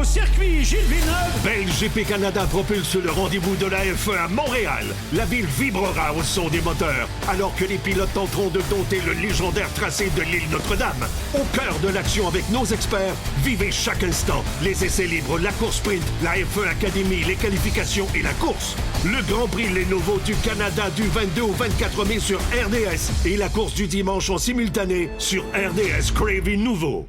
au circuit Gilles Villeneuve. GP Canada propulse le rendez-vous de la F1 à Montréal. La ville vibrera au son des moteurs, alors que les pilotes tenteront de dompter le légendaire tracé de l'île Notre-Dame. Au cœur de l'action avec nos experts, vivez chaque instant. Les essais libres, la course sprint, la F1 Academy, les qualifications et la course. Le Grand Prix Lenovo du Canada du 22 au 24 mai sur RDS et la course du dimanche en simultané sur RDS Crave Nouveau.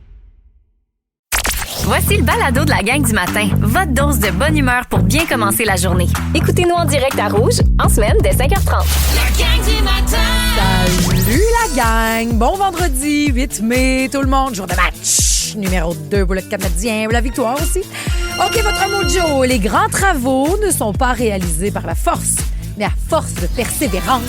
Voici le balado de la gang du matin. Votre dose de bonne humeur pour bien commencer la journée. Écoutez-nous en direct à Rouge, en semaine, dès 5h30. La gang du matin! Salut la gang! Bon vendredi, 8 mai, tout le monde. Jour de match numéro 2 pour le Canadien, pour la victoire aussi. OK, votre mojo. Les grands travaux ne sont pas réalisés par la force, mais à force de persévérance.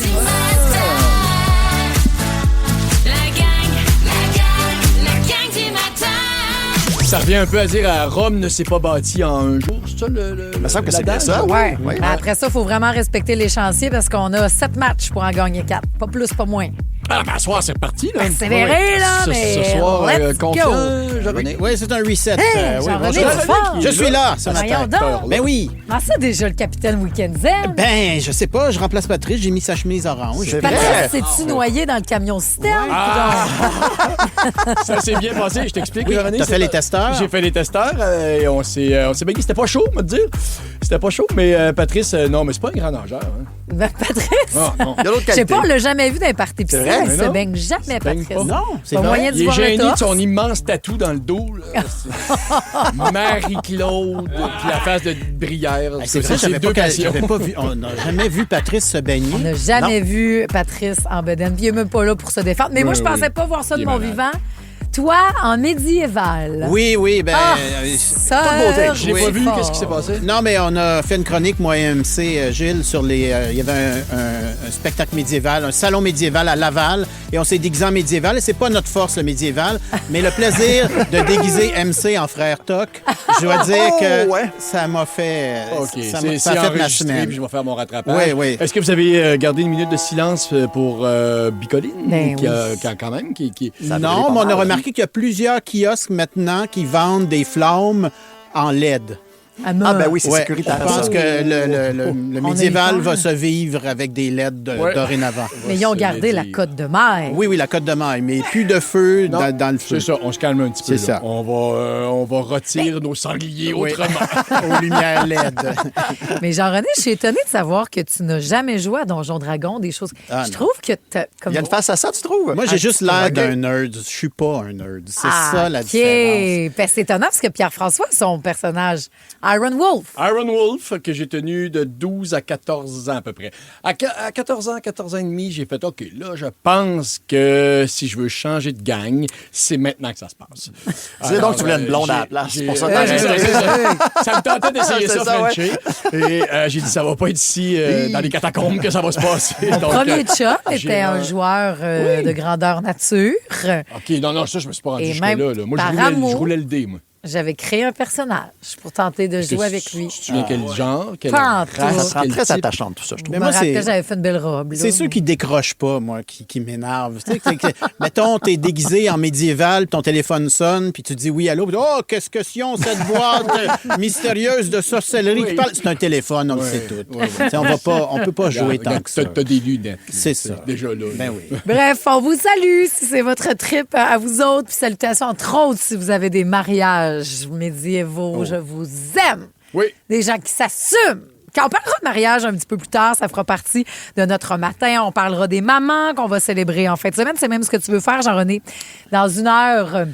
Ça revient un peu à dire à Rome ne s'est pas bâti en un jour. C'est ça le Il me semble que c'est bien l'adage? ça. Ouais. Oui. Après ça, il faut vraiment respecter l'échéancier parce qu'on a 7 matchs pour en gagner 4. Pas plus, pas moins. Ah, ben, ce soir, c'est reparti. Là. Persévérer, là, mais Ce soir, let's confiant, go. Jean-René. Oui, c'est un reset. Hey, Oui, Jean-René, bonjour. tu es fort. Je suis là ce Voyons matin. donc. Ben oui. Comment ça, déjà, le capitaine Week-end Zen? Ben, je sais pas, je remplace Patrice, j'ai mis sa chemise orange. C'est Patrice, vrai. s'es-tu noyé dans le camion citerne? Ça s'est bien passé. Je t'explique, Oui, Jean-René. t'as c'est fait les pas- testeurs? J'ai fait les testeurs et on s'est baigné. C'était pas chaud, on va te dire. C'était pas chaud, mais Patrice, non, mais c'est pas un grand nageur. Hein. Ben, Patrice, Ah, non. Il y a d'autres je sais qualités. pas, on l'a jamais vu dans les parties C'est piscines. vrai, Il mais se non. baigne jamais, Il se baigne Patrice. pas. Non, c'est Pas vrai. moyen de Il est voir le gêné de torse. son immense tatou dans le dos. Là. Marie-Claude, puis la face de Brière. C'est vrai, c'est deux passions. on n'a jamais vu Patrice se baigner. On n'a jamais vu Patrice en bedaine. Puis il n'est même pas là pour se défendre. Mais moi, Oui, je pensais oui. pas voir ça de Il est mon malade. vivant. Toi, en médiéval. Oui, ben... Ah, sœur, sœur, Je l'ai Oui. pas vu, fort. qu'est-ce qui s'est passé? Non, mais on a fait une chronique, moi et MC, Gilles, sur les... il y avait un spectacle médiéval, un salon médiéval à Laval, et on s'est déguisé en médiéval. Et c'est pas notre force, le médiéval, mais le plaisir de déguiser MC en frère Toc, je dois dire que ça m'a fait... OK, ça c'est a fait ma enregistré, semaine. puis je vais faire mon rattrapage. Oui, oui. Est-ce que vous avez gardé une minute de silence pour Bicoline? Ben qui, oui. quand même, qui... Non, mais on a remarqué qu'il y a plusieurs kiosques maintenant qui vendent des flammes en LED. Ah ben oui, Ouais, sécuritaire, Je pense ça. que le On médiéval a eu peur. va se vivre avec des LED Ouais. dorénavant. Mais ils ont gardé la cote de mer. Oui, la côte de maille, mais plus de feu Non, dans le feu. C'est ça, on se calme un petit peu. C'est là. ça. On va retirer nos sangliers Oui. autrement. Aux lumières LED. Mais Jean-René, je suis étonnée de savoir que tu n'as jamais joué à Donjon Dragon, des choses. Ah, je non. trouve que t'as comme. Il y a une face à ça, tu trouves? Moi, j'ai juste l'air ok. d'un nerd. Je suis pas un nerd. C'est Ah, ça la OK. différence. Ben, c'est étonnant parce que Pierre-François, son personnage, Iron Wolf. Iron Wolf, que j'ai tenu de 12 à 14 ans à peu près. À 14 ans et demi, j'ai fait OK, là, je pense que si je veux changer de gang, c'est maintenant que ça se passe. Disais donc que tu voulais une blonde à la place. j'ai- C'est pour ça que Ouais, t'as c'est dit ça, ça. c'est ça. Ça me tentait d'essayer C'est ça, ça, ouais. Frenchie. Et j'ai dit, ça va pas être ici, dans les catacombes, que ça va se passer. Donc, Premier chum j'ai était un joueur de grandeur nature. OK, non, ça, je me suis pas rendu Et jusque-là. même Là. Moi, par je amour. roulais le dé, moi. J'avais créé un personnage pour tenter de jouer avec lui. Tu te souviens quel genre? Quelle Pas en race, tout. Ça te rend quel très type? attachante, tout ça, je trouve. Mais Je me moi, rappelle, c'est... j'avais fait une belle robe. là. C'est ceux qui décrochent pas, moi, qui m'énervent. Tu sais, mettons, t'es déguisé en médiéval, ton téléphone sonne, puis tu dis oui, allô, puis oh, qu'est-ce que c'est cette boîte mystérieuse de sorcellerie qui parle? C'est un téléphone, on le sait tout. Tu sais, on peut pas jouer tant que ça. T'as des lunettes. C'est ça. Déjà là. Ben oui. Bref, on vous salue si c'est votre trip à vous autres. Puis salutations, entre autres, si vous avez des mariages médiévaux. Je vous aime. Oui. Des gens qui s'assument. Quand on parlera de mariage un petit peu plus tard, ça fera partie de notre matin. On parlera des mamans qu'on va célébrer en fin de semaine. C'est même ce que tu veux faire, Jean-René. Dans une heure,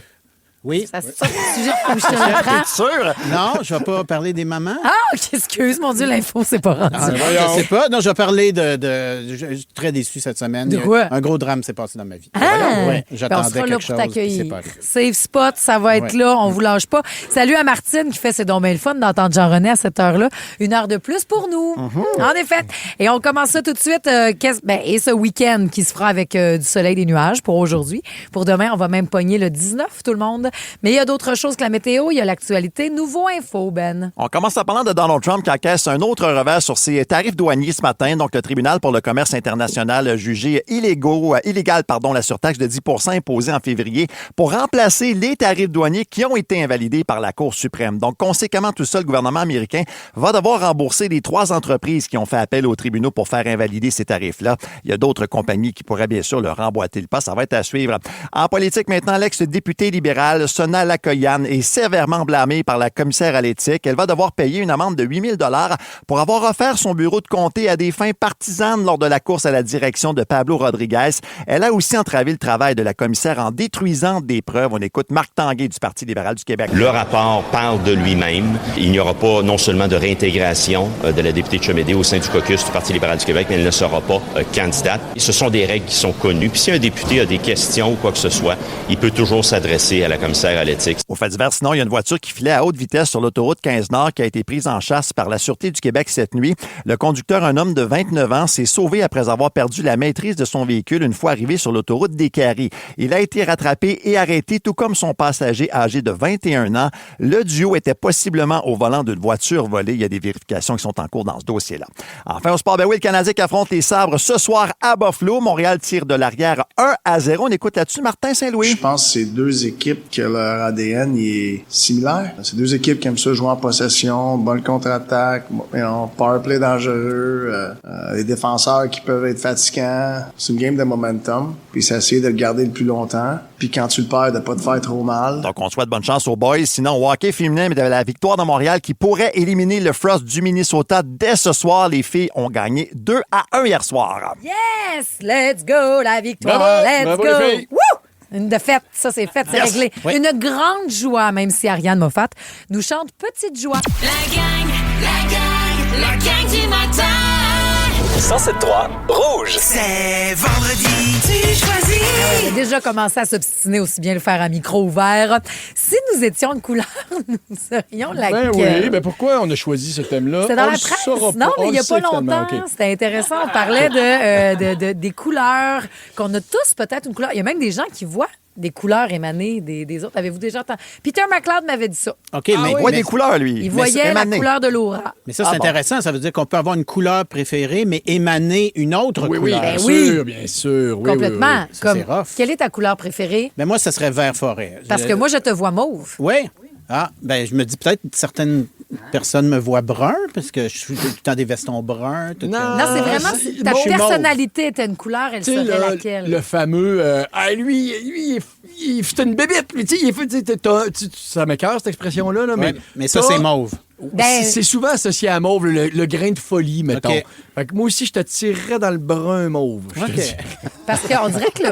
Oui. ça c'est ça le sujet comme je te le prends. T'es sûr? Non, je vais pas parler des mamans. Ah, OK, excuse, mon Dieu, l'info, c'est pas rendu. Ah, je sais pas. Non, je vais parler je suis très déçu cette semaine. De quoi? Un gros drame s'est passé dans ma vie. Ah! Ouais, Ben, on j'attendais sera là quelque pour chose. puis c'est t'accueillir. pas arrivé. Safe spot, ça va être Ouais. là. On vous lâche pas. Salut à Martine qui fait ses dons bien le fun d'entendre Jean-René à cette heure-là. Une heure de plus pour nous. En effet. Et on commence ça tout de suite. Et ce week-end qui se fera avec du soleil et des nuages pour aujourd'hui. Pour demain, on va même pogner le 19, tout le monde. Mais il y a d'autres choses que la météo. Il y a l'actualité. Nouveau info, Ben. On commence en parlant de Donald Trump qui encaisse un autre revers sur ses tarifs douaniers ce matin. Donc, le tribunal pour le commerce international a jugé illégal la surtaxe de 10 % imposée en février pour remplacer les tarifs douaniers qui ont été invalidés par la Cour suprême. Donc, conséquemment, tout ça, le gouvernement américain va devoir rembourser les 3 entreprises qui ont fait appel aux tribunaux pour faire invalider ces tarifs-là. Il y a d'autres compagnies qui pourraient bien sûr leur remboîter le pas. Ça va être à suivre. En politique, maintenant, l'ex-députée libérale Sona Lakoyan est sévèrement blâmée par la commissaire à l'éthique. Elle va devoir payer une amende de 8 000 $ pour avoir offert son bureau de comté à des fins partisanes lors de la course à la direction de Pablo Rodriguez. Elle a aussi entravé le travail de la commissaire en détruisant des preuves. On écoute Marc Tanguay du Parti libéral du Québec. Le rapport parle de lui-même. Il n'y aura pas non seulement de réintégration de la députée de Chemédé au sein du caucus du Parti libéral du Québec, mais elle ne sera pas candidate. Ce sont des règles qui sont connues. Puis si un député a des questions ou quoi que ce soit, il peut toujours s'adresser à la commissaire à l'éthique. Au fait divers, sinon, il y a une voiture qui filait à haute vitesse sur l'autoroute 15 Nord qui a été prise en chasse par la Sûreté du Québec cette nuit. Le conducteur, un homme de 29 ans, s'est sauvé après avoir perdu la maîtrise de son véhicule une fois arrivé sur l'autoroute des Caries. Il a été rattrapé et arrêté, tout comme son passager âgé de 21 ans. Le duo était possiblement au volant d'une voiture volée. Il y a des vérifications qui sont en cours dans ce dossier-là. Enfin, au sport, le Canadien qui affronte les Sabres ce soir à Buffalo. Montréal tire de l'arrière 1-0. On écoute là-dessus Martin Saint-Louis. Je pense que c'est 2 équipes que leur ADN est similaire. C'est 2 équipes qui aiment ça jouer en possession, bonne contre-attaque, powerplay dangereux, des défenseurs qui peuvent être fatigants. C'est une game de momentum. Puis c'est essayer de le garder le plus longtemps. Puis quand tu le perds, de pas te faire trop mal. Donc, on souhaite bonne chance aux boys. Sinon, au hockey féminin, mais de la victoire de Montréal qui pourrait éliminer le Frost du Minnesota dès ce soir. Les filles ont gagné 2-1 hier soir. Yes! Let's go! La victoire! Bravo! Let's Bravo, go! les filles! Woo! Une défaite, ça c'est fait, c'est réglé. Oui. Une grande joie, même si Ariane Moffat nous chante Petite joie. La gang du matin. 107.3 Rouge. C'est vendredi, tu choisis. On a déjà commencé à s'obstiner aussi bien le faire à micro ouvert. Si nous étions de couleur, nous serions laquelle? Ben oui, mais pourquoi on a choisi ce thème-là? C'est dans On la le presse. saura Non, mais il n'y a le sait pas longtemps. finalement, OK. C'était intéressant. On parlait des couleurs, qu'on a tous peut-être une couleur. Il y a même des gens qui voient des couleurs émanées des autres. Avez-vous déjà entendu? Peter McLeod m'avait dit ça. OK, Il voit des couleurs, lui. Il voyait la couleur de l'aura. Mais ça, c'est intéressant. Ça veut dire qu'on peut avoir une couleur préférée, mais émaner une autre Oui, couleur. bien oui. sûr, bien sûr. Oui, Complètement. oui, oui. Ça, c'est rough. Quelle est ta couleur préférée? Mais moi, ça serait vert forêt. Parce que moi, je te vois mauve. Oui. Ah, ben je me dis peut-être que certaines personnes me voient brun, parce que je suis tout le temps des vestons bruns. Non. Non, c'est vraiment... Ta je suis mauve. personnalité était une couleur, elle Tu sais, serait laquelle? le fameux lui, c'est une bébête. Lui, tu sais, ça m'écoeure, cette expression-là. Là, Ouais, mais ça, c'est mauve. Ben- C'est souvent associé à mauve, le grain de folie, mettons. OK. Fait que moi aussi, je te tirerais dans le brun mauve. je te OK. dis. Parce qu'on dirait que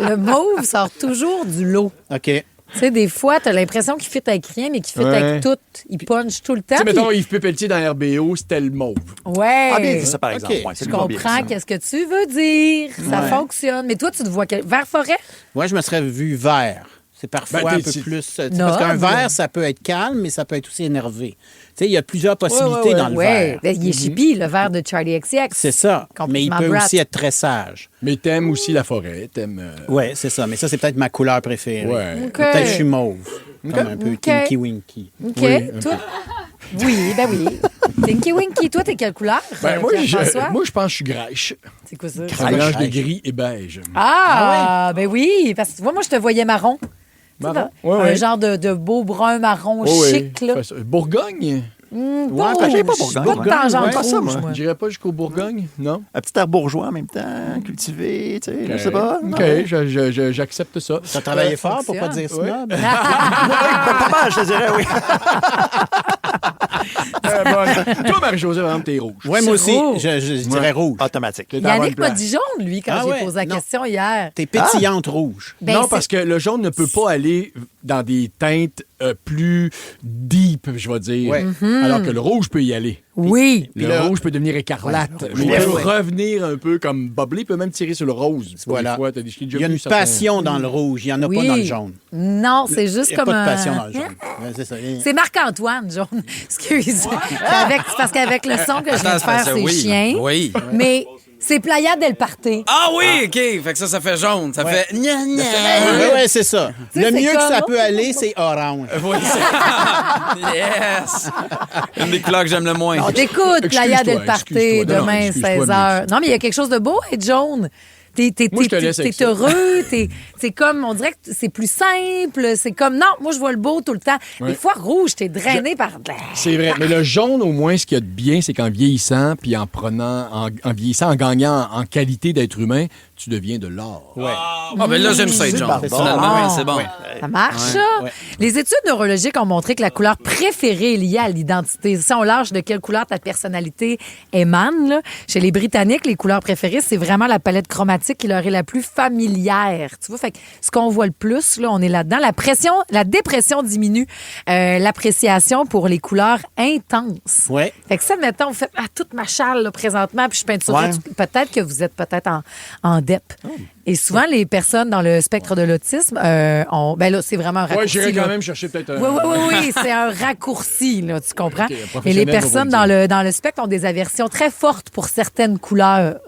le mauve sort toujours du lot. OK. Tu sais, des fois, t'as l'impression qu'il fit avec rien, mais qu'il fit Ouais. avec tout. Il punch tout le temps. Tu sais, mettons, puis- Yves Pépeltier dans RBO, c'était le mauve. Ouais. Ah, bien dit ça, par OK. exemple. Ouais, c'est Je le bien, comprends ça. qu'est-ce que tu veux dire. Ça Ouais. fonctionne. Mais toi, tu te vois vert forêt? Moi, je me serais vu vert. C'est parfois Ben, un t'es- peu tu- plus... Non, parce qu'un ben- vert, ça peut être calme, mais ça peut être aussi énervé. Tu sais, il y a plusieurs possibilités ouais. dans le Oui. vert. Il est chippy, le vert de Charlie XCX. C'est ça. Mais il Complètement peut brat. aussi être très sage. Mais t'aimes aussi la forêt. T'aimes. Oui, c'est ça. Mais ça, c'est peut-être ma couleur préférée. Ouais. OK. Peut-être que je suis mauve. Comme un peu OK. Tinky Winky. OK. Oui, Toi? Oui, ben oui. Tinky Winky, toi, t'es quelle couleur? Ben, moi, Pierre-François? je pense que je suis grèche. C'est quoi ça? Un mélange de Grèche. gris et beige. Ah, ben oui. Parce que tu vois, moi, je te voyais marron. Tu sais, Marron? un Ouais. genre de beau brun marron Oh, chic, là. Bourgogne? Pas ben, j'ai pas rouge. Bourgogne. Pas de tangente Ouais, pas ça, rouge, moi. moi. Je dirais pas jusqu'au Bourgogne, non? Un petit air bourgeois en même temps, cultivé, tu sais, je sais pas. OK, j'accepte ça. Tu as travaillé fort pour pas fonctionne. dire snob? Ben, pas mal, je te dirais, oui. Toi, Marie-Josée, par exemple, t'es rouge. Oui, moi C'est aussi, rouge. je dirais rouge. Automatique. T'es dans la bonne Yannick m'a place. dit jaune, lui, quand Ah j'ai ouais? posé la Non. question hier. T'es pétillante rouge. Ben, non, c'est- parce que le jaune ne peut pas aller dans des teintes plus deep, je vais dire. Ouais. Alors que le rouge peut y aller. Oui. Le rouge peut devenir écarlate. Mais il Ouais, peut ouais. revenir un peu comme bubbly, il peut même tirer sur le rose. Voilà. Des fois, t'as des- j'ai déjà Il y a vu une certains- passion dans le rouge. Il n'y en a Oui. pas dans le jaune. Non, c'est juste Il n'y a comme pas de un... passion dans le jaune. Ouais, c'est ça. C'est Marc-Antoine, jaune. Excuse. C'est parce qu'avec le son que je viens de faire, c'est chien. Oui. Mais C'est Playa del Party. Ah oui, OK. Fait que ça fait jaune. Ça fait... Oui, c'est ça. Tu sais, Le c'est mieux que ça comme- peut aller, c'est orange. Oui, yes! Une des couleurs que j'aime le moins. On t'écoute, Playa del Party, excuse-toi. Non, demain, excuse-toi, 16h. Non, mais il y a quelque chose de beau à être jaune. Moi, je te laisse avec T'es ça. heureux, c'est comme, on dirait que c'est plus simple, c'est comme, non, moi, je vois le beau tout le temps. Des Ouais. fois, rouge, t'es drainé par... C'est vrai. Mais le jaune, au moins, ce qu'il y a de bien, c'est qu'en vieillissant, puis en vieillissant, en gagnant en qualité d'être humain, tu deviens de l'or. Ouais. Ah, ben là, j'aime ça être jaune. Finalement, oui, c'est bon. Ça marche, ça? Les études neurologiques ont montré que la couleur préférée est liée à l'identité. Si on lâche de quelle couleur ta personnalité émane, là, chez les Britanniques, les couleurs préférées, c'est vraiment la palette chromatique qui leur est la plus familière. Tu vois, fait que ce qu'on voit le plus, là, on est là-dedans. La dépression diminue l'appréciation pour les couleurs intenses. Ouais. Fait que ça, mettons, vous faites toute ma châle là, présentement, puis je peinture. Ouais. Peut-être que vous êtes en DEP. Et souvent, les personnes dans le spectre de l'autisme ont... Ben là, c'est vraiment un Ouais, raccourci. j'irais quand là. même chercher peut-être un... Oui, c'est un raccourci, là, tu comprends? Ok, un Et professionnel les va personnes vous le dans le spectre ont des aversions très fortes pour certaines couleurs.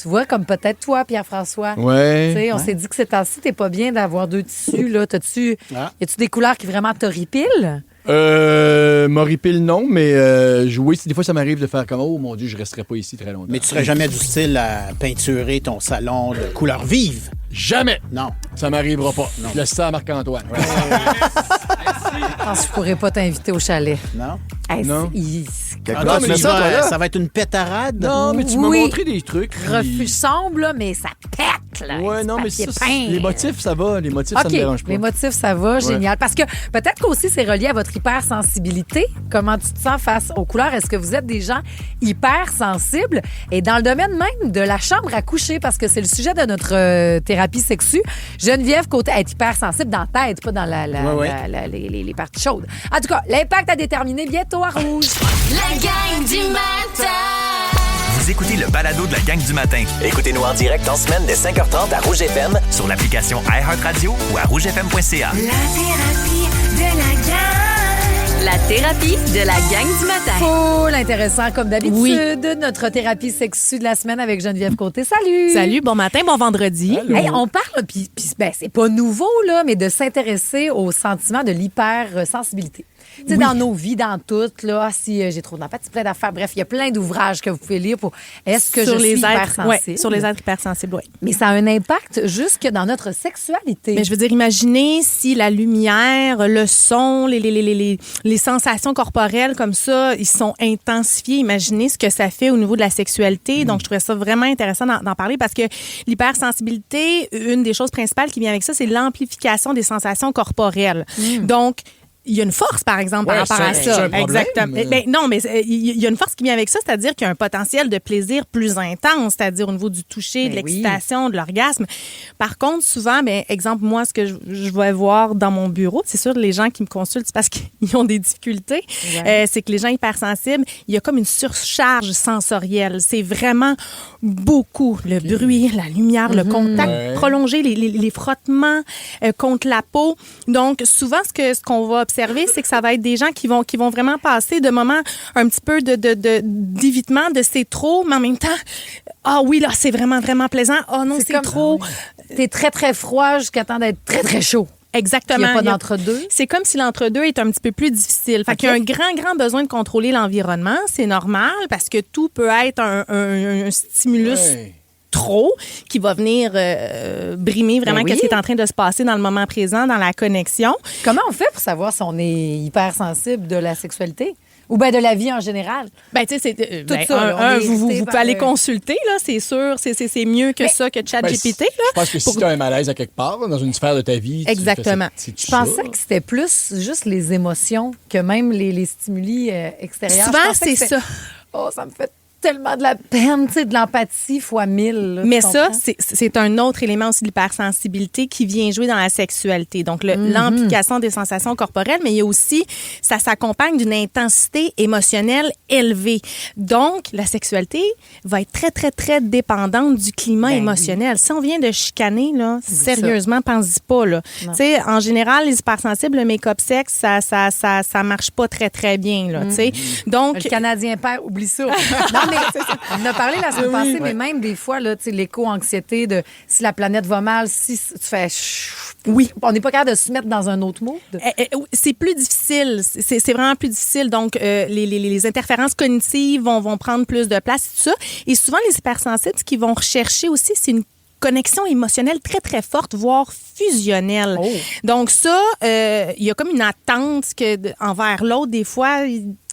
Tu vois, comme peut-être toi, Pierre-François. Ouais. Tu sais, on s'est dit que ces temps-ci, t'es pas bien d'avoir deux tissus, là. Y a-tu des couleurs qui vraiment t'horripilent? M'horripile, non, mais oui, des fois, ça m'arrive de faire comme, oh mon Dieu, je resterai pas ici très longtemps. Mais tu serais jamais du style à peinturer ton salon de couleur vive. Jamais! Non. Ça m'arrivera pas. Je laisse ça à Marc-Antoine. Je pense que je pourrais pas t'inviter au chalet. Non? Hey, Non. Ah, non, mais ça, toi, là. ça va être une pétarade. Non, mais tu m'as Oui. montré des trucs. Refus sombre, là, mais ça pète, là. Ouais, C'est non, mais papier ça, peint. les motifs, ça va. Les motifs, ça OK, me dérange pas. les motifs, ça va, génial. Parce que peut-être qu'aussi, c'est relié à votre hypersensibilité. Comment tu te sens face aux couleurs? Est-ce que vous êtes des gens hypersensibles? Et dans le domaine même de la chambre à coucher, parce que c'est le sujet de notre thérapie sexue, Geneviève Côté est hypersensible dans la tête, pas dans les parties chaudes. En tout cas, l'impact à déterminer bientôt à Rouge. La gang du matin. Vous écoutez le balado de la gang du matin. Écoutez-nous en direct en semaine dès 5h30 à Rouge FM sur l'application iHeartRadio ou à rougefm.ca. La thérapie de la gang. La thérapie de la gang du matin. Full intéressant, comme d'habitude. Notre thérapie sexue de la semaine avec Geneviève Côté. Salut! Salut, bon matin, bon vendredi. Hey, on parle, puis ben, c'est pas nouveau, là, mais de s'intéresser au sentiment de l'hypersensibilité. Tu sais, dans nos vies, dans toutes, là, si j'ai trop d'empathie, plein d'affaires. Bref, il y a plein d'ouvrages que vous pouvez lire pour est-ce que Sur je suis les êtres, hypersensible? ouais, sur les êtres hypersensibles, oui. Mais ça a un impact jusque dans notre sexualité. Mais je veux dire, imaginez si la lumière, le son, les sensations corporelles comme ça, ils sont intensifiés. Imaginez ce que ça fait au niveau de la sexualité. Donc, je trouvais ça vraiment intéressant d'en parler parce que l'hypersensibilité, une des choses principales qui vient avec ça, c'est l'amplification des sensations corporelles. Donc, il y a une force, par exemple, par rapport à ça. C'est un problème. Exactement. Ben, non, mais il y a une force qui vient avec ça, c'est-à-dire qu'il y a un potentiel de plaisir plus intense, c'est-à-dire au niveau du toucher, de l'excitation, de l'orgasme. Par contre, souvent, ben, exemple, moi, ce que je vais voir dans mon bureau, c'est sûr, les gens qui me consultent, c'est parce qu'ils ont des difficultés, c'est que les gens hypersensibles, il y a comme une surcharge sensorielle. C'est vraiment beaucoup. Le bruit, la lumière, le contact prolongé, les frottements contre la peau. Donc, souvent, ce qu'on va observer, c'est que ça va être des gens qui vont vraiment passer de moments un petit peu d'évitement, de c'est trop, mais en même temps, ah oui, là, c'est vraiment, vraiment plaisant. Ah non, c'est trop. T'es très, très froid jusqu'à temps d'être très, très chaud. Exactement. Il n'y a pas d'entre-deux. C'est comme si l'entre-deux est un petit peu plus difficile. Fait qu'il y a un grand, grand besoin de contrôler l'environnement. C'est normal parce que tout peut être un stimulus trop qui va venir brimer vraiment qu'est-ce qui est en train de se passer dans le moment présent, dans la connexion. Comment on fait pour savoir si on est hypersensible de la sexualité? Ou bien de la vie en général? Ben, tu sais, c'est. Tout ça, vous pouvez aller consulter, là, c'est sûr. C'est mieux que ça, que ChatGPT, là. Je pense que si tu as un malaise à quelque part, là, dans une sphère de ta vie. Exactement. Je pensais que c'était plus juste les émotions que même les stimuli extérieurs. Souvent, c'est ça. Oh, ça me fait tellement de la peine, tu sais, de l'empathie fois 1000. Là, mais ça, c'est un autre élément aussi de l'hypersensibilité qui vient jouer dans la sexualité. Donc, l'amplification des sensations corporelles, mais il y a aussi, ça s'accompagne d'une intensité émotionnelle élevée. Donc, la sexualité va être très, très, très dépendante du climat émotionnel. Si on vient de chicaner, là, sérieusement, pense-y pas, là. Tu sais, en général, les hypersensibles, le make-up sexe, ça marche pas très, très bien, là, tu sais. Donc. Le Canadien père, oublie ça. Non, mais On en a parlé la semaine passée, mais même des fois, là, l'éco-anxiété de si la planète va mal, si tu fais... Oui. On n'est pas capable de se mettre dans un autre mood. C'est plus difficile. C'est vraiment plus difficile. Donc, les interférences cognitives vont prendre plus de place, tout ça. Et souvent, les hypersensibles, ce qu'ils vont rechercher aussi, c'est une connexion émotionnelle très, très forte, voire fusionnelle. Oh. Donc ça, il y a comme une attente envers l'autre, des fois,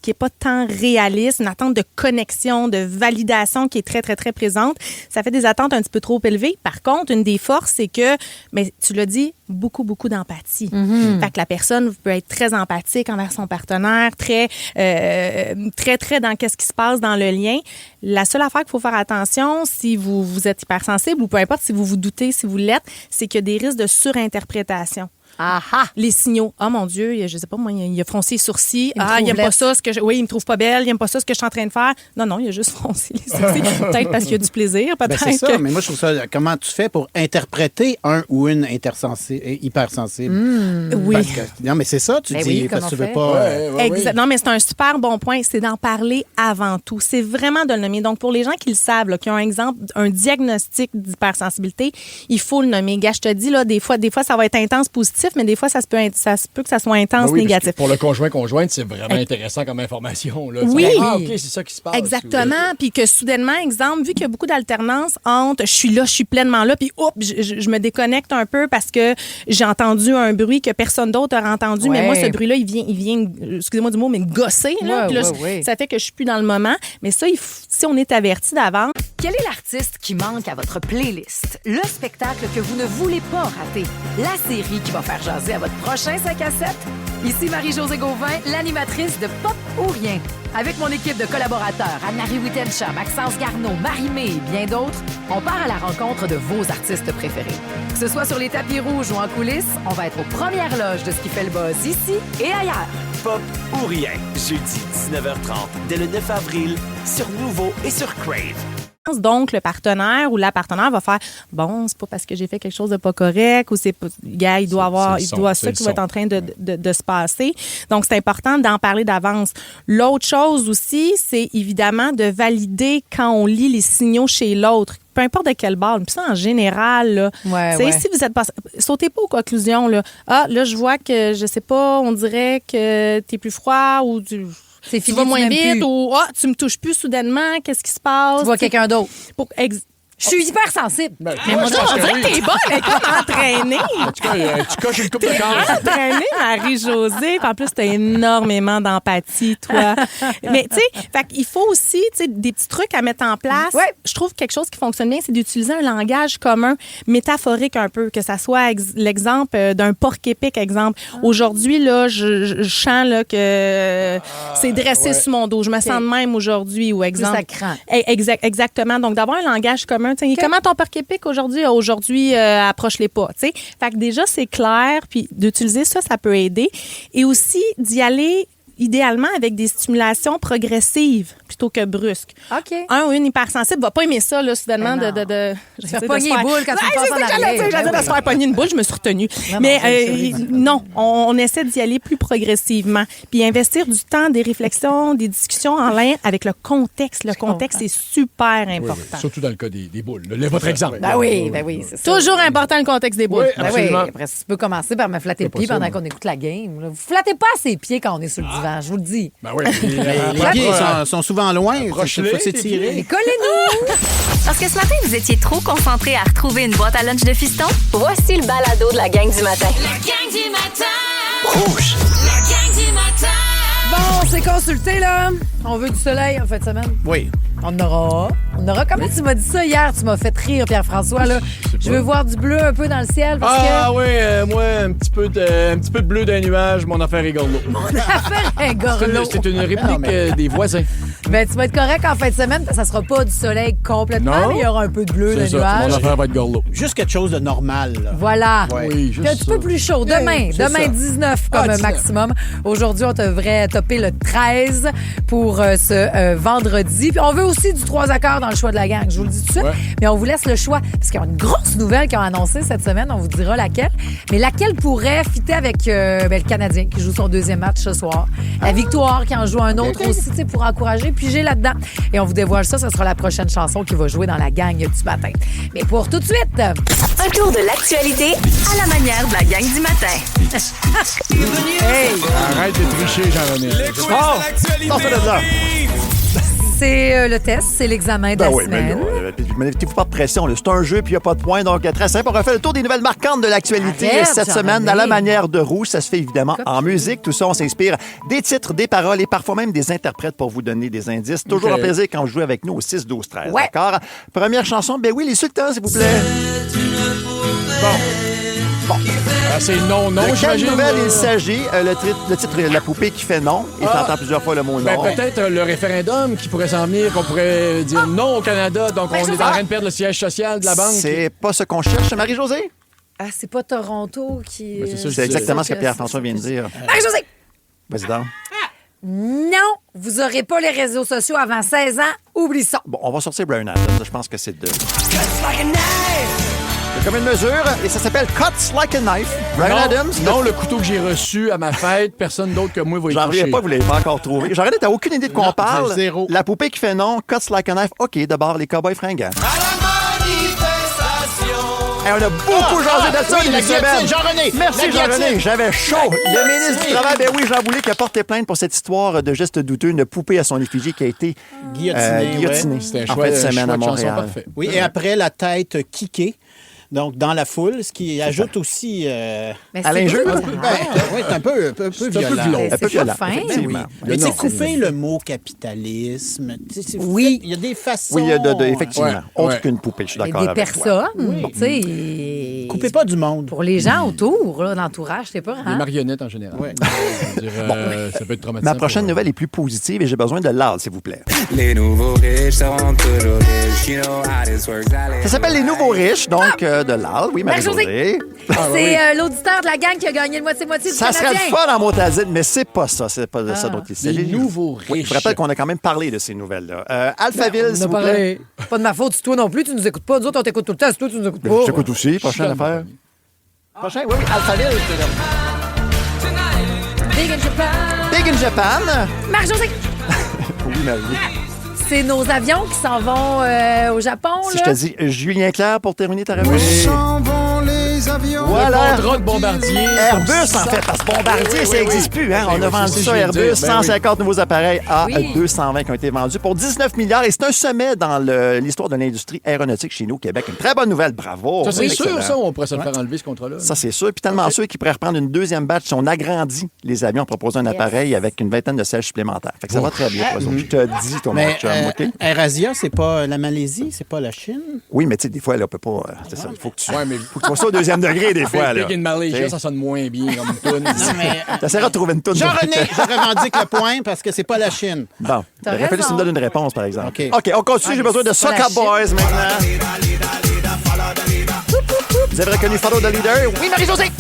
qui n'est pas tant réaliste, une attente de connexion, de validation qui est très, très, très présente. Ça fait des attentes un petit peu trop élevées. Par contre, une des forces, c'est que, mais tu l'as dit, beaucoup, beaucoup d'empathie. Mm-hmm. Fait que la personne peut être très empathique envers son partenaire, très, très dans qu'est-ce qui se passe dans le lien. La seule affaire qu'il faut faire attention, si vous êtes hypersensible ou peu importe si vous vous doutez, si vous l'êtes, c'est qu'il y a des risques de surinterprétation. Aha. Les signaux. Ah, mon Dieu, je sais pas, moi, il a froncé les sourcils. Il aime pas ça, oui, il me trouve pas belle, il aime pas ça, ce que je suis en train de faire. Non, il a juste froncé les sourcils. Peut-être parce qu'il y a du plaisir, peut-être. C'est ça, mais moi, je trouve ça... Comment tu fais pour interpréter un ou une hypersensible? Oui. Non, mais c'est ça, tu dis, oui, parce que tu veux pas... Non, mais c'est un super bon point. C'est d'en parler avant tout. C'est vraiment de le nommer. Donc, pour les gens qui le savent, là, qui ont un diagnostic d'hypersensibilité, il faut le nommer. Gars, je te dis, là, des fois, ça va être intense, positif, mais des fois, ça se peut que ça soit intense, négatif. Pour le conjointe, c'est vraiment intéressant comme information. Là. Oui. OK, c'est ça qui se passe. Exactement. Puis que soudainement, exemple, vu qu'il y a beaucoup d'alternance entre je suis là, je suis pleinement là, puis je me déconnecte un peu parce que j'ai entendu un bruit que personne d'autre aura entendu, mais moi, ce bruit-là, il vient excusez-moi du mot, mais gosser. Là, ça fait que je suis plus dans le moment. Mais ça, si on est averti d'avance. Quel est l'artiste qui manque à votre playlist? Le spectacle que vous ne voulez pas rater? La série qui va faire jaser à votre prochain 5 à 7? Ici Marie-Josée Gauvin, l'animatrice de Pop ou Rien. Avec mon équipe de collaborateurs, Anne-Marie Wittencha, Maxence Garneau, Marie-Mé et bien d'autres, on part à la rencontre de vos artistes préférés. Que ce soit sur les tapis rouges ou en coulisses, on va être aux premières loges de ce qui fait le buzz ici et ailleurs. Pop ou Rien, jeudi 19h30, dès le 9 avril, sur Nouveau et sur Crave. Donc, le partenaire ou la partenaire va faire bon, c'est pas parce que j'ai fait quelque chose de pas correct ou c'est pas. Gars, il doit ça qui va être en train de se passer. Donc, c'est important d'en parler d'avance. L'autre chose aussi, c'est évidemment de valider quand on lit les signaux chez l'autre. Peu importe de quelle base. Puis ça, en général, là, si vous êtes pas... Sautez pas aux conclusions. Là. Ah, là, je vois que, je sais pas, on dirait que t'es plus froid ou tu vas moins vite ou tu me touches plus soudainement, qu'est-ce qui se passe? Tu vois quelqu'un d'autre. Je suis hyper sensible. Mais moi, on dirait que t'es bonne, elle est comme entraînée. En tout cas, tu coches une coupe de cœur. Entraînée, Marie-Josée. Puis en plus, t'as énormément d'empathie, toi. Mais tu sais, il faut aussi des petits trucs à mettre en place. Ouais. Je trouve quelque chose qui fonctionne bien, c'est d'utiliser un langage commun, métaphorique un peu, que ça soit l'exemple d'un porc-épic, exemple. Aujourd'hui, là, je sens là, que c'est dressé sur mon dos. Je me sens de même aujourd'hui, ou exemple. Plus ça craint. Exactement. Donc, d'avoir un langage commun. Comment ton porc-épic aujourd'hui? Aujourd'hui, approche-les pas. T'sais. Fait que déjà, c'est clair. Puis d'utiliser ça, ça peut aider. Et aussi d'y aller idéalement avec des stimulations progressives plutôt que brusques. OK. Un ou une hypersensible va pas aimer ça, là, soudainement, de se faire pogner les boules quand tu passes en arrière. J'allais de se faire pogner une boule, je me suis retenue. Non, on essaie d'y aller plus progressivement. Puis investir du temps, des réflexions, des discussions en lien avec le contexte. Le contexte est super important. Oui, surtout dans le cas des boules. Votre exemple. Ben oui, c'est ça. Toujours important le contexte des boules. Oui, absolument. Après, tu peux commencer par me flatter le pied pendant qu'on écoute la game. Vous flattez pas ses pieds quand on est sur le divan. Je vous le dis. Ben oui. Les pieds sont souvent loin. Il faut s'étirer. Et collez-nous! Parce que ce matin, vous étiez trop concentrés à retrouver une boîte à lunch de fiston? Voici le balado de la gang du matin. La gang du matin! Rouge. La gang du matin! Bon, on s'est consulté, là. On veut du soleil en fin de semaine. Oui. On aura. Comment tu m'as dit ça hier? Tu m'as fait rire, Pierre-François, là. Je veux voir du bleu un peu dans le ciel parce que... moi, un petit peu de bleu d'un nuage, mon affaire est gorlot. Mon affaire est gorlot. C'est une réplique des voisins. Ben, tu vas être correct en fin de semaine parce que ça sera pas du soleil complètement, mais il y aura un peu de bleu, de nuage. Mon affaire va être gorlot. Juste quelque chose de normal. Là. Voilà. Ouais. Oui, juste un petit peu plus chaud. Demain 19 comme 19. maximum. Aujourd'hui, on devrait topper le 13 pour ce vendredi. Puis on veut aussi du 3 accords dans le choix de la gang. Je vous le dis tout de suite. Ouais. Mais on vous laisse le choix. Parce qu'il y a une grosse nouvelle qu'ils ont annoncée cette semaine. On vous dira laquelle. Mais laquelle pourrait fitter avec le Canadien qui joue son deuxième match ce soir. La Victoire qui en joue un autre aussi, tu sais, pour encourager. Pigez là-dedans. Et on vous dévoile ça. Ce sera la prochaine chanson qui va jouer dans la gang du matin. Mais pour tout de suite... Un tour de l'actualité à la manière de la gang du matin. Hey! Arrête de tricher, Jean-René. C'est le test, c'est l'examen de la semaine. Mettez-vous pas de pression. Là. C'est un jeu, puis il n'y a pas de points. Donc, très simple. On refait le tour des nouvelles marquantes de l'actualité cette semaine. À la manière de Rouge, ça se fait évidemment en musique. Tout ça, on s'inspire des titres, des paroles et parfois même des interprètes pour vous donner des indices. Toujours un plaisir quand vous jouez avec nous au 6-12-13. Ouais. D'accord? Première chanson, ben oui, les sultans, s'il vous plaît. Bon. C'est non, De quelle j'imagine. nouvelle il s'agit? Le titre, La poupée qui fait non. Et t'entends plusieurs fois le mot non. Peut-être le référendum qui pourrait s'en venir, qu'on pourrait dire non au Canada. Donc, on est en train de perdre le siège social de la banque. C'est pas ce qu'on cherche, Marie-Josée? Ah, c'est pas Toronto qui... C'est exactement ce que Pierre-François vient de dire. Marie-Josée! Vas-y donc. Non, vous aurez pas les réseaux sociaux avant 16 ans. Oublie ça. Bon, on va sortir Bryan Adams. Je pense que c'est de... C'est comme une mesure, et ça s'appelle Cuts Like a Knife. Bryan Adams. Non, le couteau que j'ai reçu à ma fête, personne d'autre que moi va y J'en reviens toucher. pas, vous l'avez pas encore trouvé. J'en reviens, t'as aucune idée de quoi on parle. Zéro. La poupée qui fait non, Cuts Like a Knife. OK, d'abord, les cowboys fringants. Hey, on a beaucoup jasé de ça, oui, les la guillotine, semaines. Jean-René. Merci, La Jean-René. guillotine. J'avais chaud. Le ministre du Travail, ben oui, Jean Boulet, qui a porté plainte pour cette histoire de geste douteux, une poupée à son effigie qui a été guillotinée C'était un en choix, fin de un semaine choix à de chanson Montréal. parfait. Oui, et après, la tête kickée. Donc, dans la foule, ce qui ajoute aussi... Mais à l'injure? oui, c'est un peu violent. Un peu violent, fin. effectivement. Mais tu sais, couper le mot capitalisme, tu sais, Oui. il y a des façons... Oui, il y a effectivement. Ouais, Autre ouais. qu'une poupée, je suis Et d'accord des avec toi. personnes, tu sais... Coupez pas du monde. Pour les gens autour, là, l'entourage, c'est pas... Les Hein? marionnettes en général. Ouais. Je veux dire, ça peut être traumatisant. Ma prochaine pour- nouvelle est plus positive et j'ai besoin de l'âle, s'il vous plaît. Les nouveaux riches seront toujours riches. You know how this works. Ça s'appelle Les Nouveaux Riches, donc de l'âle. Oui, Marie-Josée. C'est l'auditeur de la gang qui a gagné le moitié-moitié du Ça serait Canadien. le fun en motazine, mais c'est pas ça. C'est pas de ça dont il s'agit. Les nouveaux Oui, riches. je rappelle qu'on a quand même parlé de ces nouvelles-là. Alphaville, s'il vous plaît. Pas de ma faute, c'est toi non plus, tu nous écoutes pas. Nous autres, on t'écoute tout le temps, c'est toi, tu nous écoutes pas. Je t'écoute aussi. Prochaine affaire. Prochain, oui, Alphaville. Big in Japan. Big in Japan. Marc-Josée, Oui, Marie. c'est nos avions qui s'en vont au Japon, Si là. je te dis Julien Clerc pour terminer ta réponse. les avions. Voilà. Le contrat de Bombardier. Airbus, en fait, parce que Bombardier, ça n'existe plus. Hein? On a vendu c'est ça, ce que je viens de Airbus, dire. Ben 150 nouveaux appareils à Oui. 220 qui ont été vendus pour 19 milliards. Et c'est un sommet dans l'histoire de l'industrie aéronautique chez nous au Québec. Une très bonne nouvelle, bravo. Ça, c'est Excellent. sûr, ça, on pourrait se le faire enlever, ce contrat-là. Ça, c'est sûr. Puis tellement sûr qu'ils pourraient reprendre une deuxième batch. On agrandit les avions en proposant un appareil avec une vingtaine de sièges supplémentaires. Fait que ça va très bien. pour eux autres. Je te dis, ton Mais mon chum, OK? AirAsia, c'est pas la Malaisie, c'est pas la Chine. Oui, mais tu sais, des fois, là, on peut pas... c'est ça, il faut que tu... Ouais, mais faut que tu fasses ça au deuxième degré, des fois, là. Big in Malaysia, T'sais. ça sonne moins bien comme tune. T'essaieras de trouver une toune. Jean-René, je revendique le point parce que c'est pas la Chine. Bon, il aurait fallu que tu me donnes une réponse, par exemple. OK. OK, on continue. J'ai besoin de c'est pas Soca la Chine. Boys maintenant. Vous avez reconnu Follow the Leader? Oui, Marie-Josée!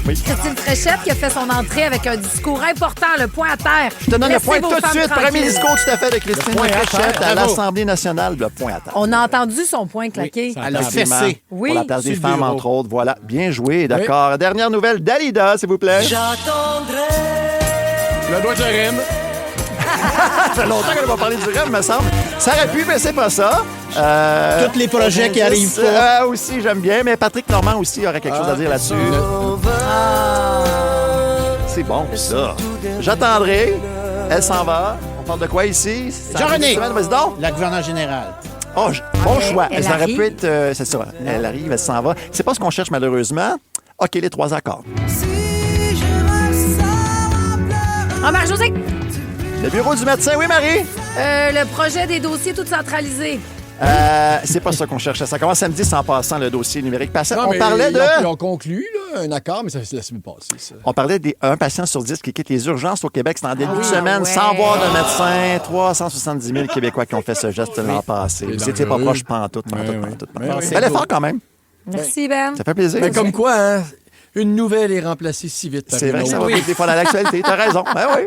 Oui. Christine Fréchette qui a fait son entrée avec un discours important, le point à terre. Je te donne le Laissez point vos tout de femmes suite. Premier tranquilles. discours tout à fait de Christine point à Fréchette terre. à Bravo. l'Assemblée nationale. Le point à terre. On a entendu son point claqué. ça- Elle a Absolument. fessé. Oui, Pour la place sur des le femmes, bureau. entre autres. Voilà, bien joué, d'accord. Dernière nouvelle, Dalida, s'il vous plaît. Le doigt de rime. Ça fait longtemps qu'on n'a pas parlé du rêve, me semble. Ça aurait pu, mais c'est pas ça. Tous les projets qui arrivent pas. Aussi, j'aime bien, mais Patrick Normand aussi aurait quelque chose à dire là-dessus. C'est bon, ça. J'attendrai. Elle s'en va. On parle de quoi ici? Jean-René. Vas-y donc. La gouverneure générale. Oh, bon Elle- choix. elle Ça aurait arrive. pu être... c'est ça. Elle arrive, elle s'en va. C'est pas ce qu'on cherche, malheureusement. OK, les trois accords. Ah, Marie-Josée, Le bureau du médecin. Oui, Marie? le projet des dossiers tout centralisés. C'est pas ça qu'on cherchait. Ça commence samedi sans passant le dossier numérique patient. Non, On mais parlait de... Ils ont conclu là, un accord, mais ça se laisse passer, ça. On parlait d'un patient sur 10 qui quitte les urgences au Québec. C'est en début de oui, semaine, ouais. sans voir de médecin. 370 000 Québécois qui ont fait ce geste l'an passé. C'est Vous étiez pas dangereux. proche pantoute. Bel effort quand même. Merci, Ben. Ça fait plaisir. Mais comme quoi, hein, une nouvelle est remplacée si vite par C'est une vrai que ça autre. va vite des fois dans l'actualité. T'as raison. Ben oui.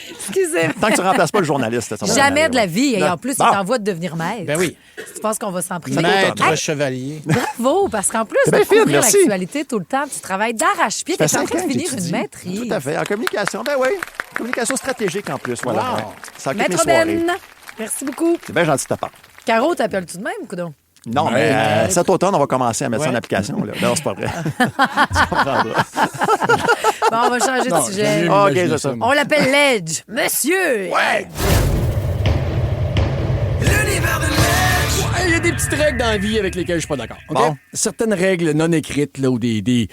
Excusez. Tant que tu remplaces pas le journaliste. Ça va Jamais aller, de la ouais. vie. Et Non. en plus, Bon. il est en voie de devenir maître. Ben oui. Tu penses qu'on va s'en priver? Maître Hey, chevalier. bravo, parce qu'en plus C'est de bien fait, couvrir merci. l'actualité tout le temps, tu travailles d'arrache-pied. Tu Ça es en fait train 5 de ans que finir j'étudie. une maîtrise. Tout à fait. En communication, ben oui. Communication stratégique en plus. Voilà. Wow. Ouais. Ça occupe mes Maître soirées. Ben, merci beaucoup. C'est bien gentil de ta part. Caro, t'appelles-tu de même, coudon? Non, Ouais. mais cet automne, on va commencer à mettre ça en Ouais. application. Là. Non, c'est pas vrai. Tu comprendras. Bon, on va changer de Non, sujet. j'ai Ah, OK, imaginé c'est ça. On l'appelle Ledge. Monsieur! Ouais. Il y a des petites règles dans la vie avec lesquelles je suis pas d'accord. OK? Bon. Certaines règles non écrites là, ou des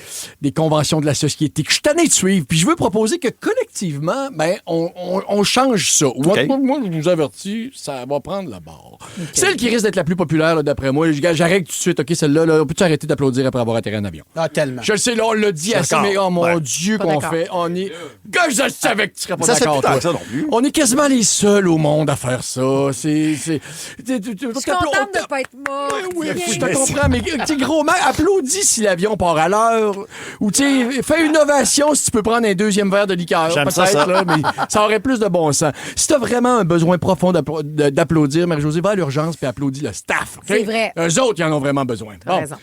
conventions de la société que je suis tanné de suivre. Puis je veux proposer que collectivement, ben, on change ça. Ou OK. moi, je vous avertis, ça va prendre la barre. Celle qui risque d'être la plus populaire, là, d'après moi, j'arrête tout de suite. OK, celle-là, là, peux-tu arrêter d'applaudir après avoir atterri en avion? Ah, tellement. Je le sais, là, on l'a dit assez, d'accord. mais oh mon Ouais. Dieu, Pas qu'on d'accord. fait. On est. Gars, je savais que tu serais pas Ça se fait d'accord. plus tant toi. que ça non plus. On est quasiment les seuls au monde à faire ça. C'est. Je suis contente de ne pas être morte. Oui, je te comprends, mais tu sais, gros, mec, applaudis si l'avion part à l'heure. Ou, tu sais, fais une ovation si tu peux prendre un deuxième verre de liqueur. J'aime ça, peut-être, ça. là, mais ça aurait plus de bon sens. Si t'as vraiment un besoin profond d'applaudir, Marie-Josée, va à l'urgence puis applaudis le staff. OK? C'est vrai. Eux autres, ils en ont vraiment besoin. T'as raison.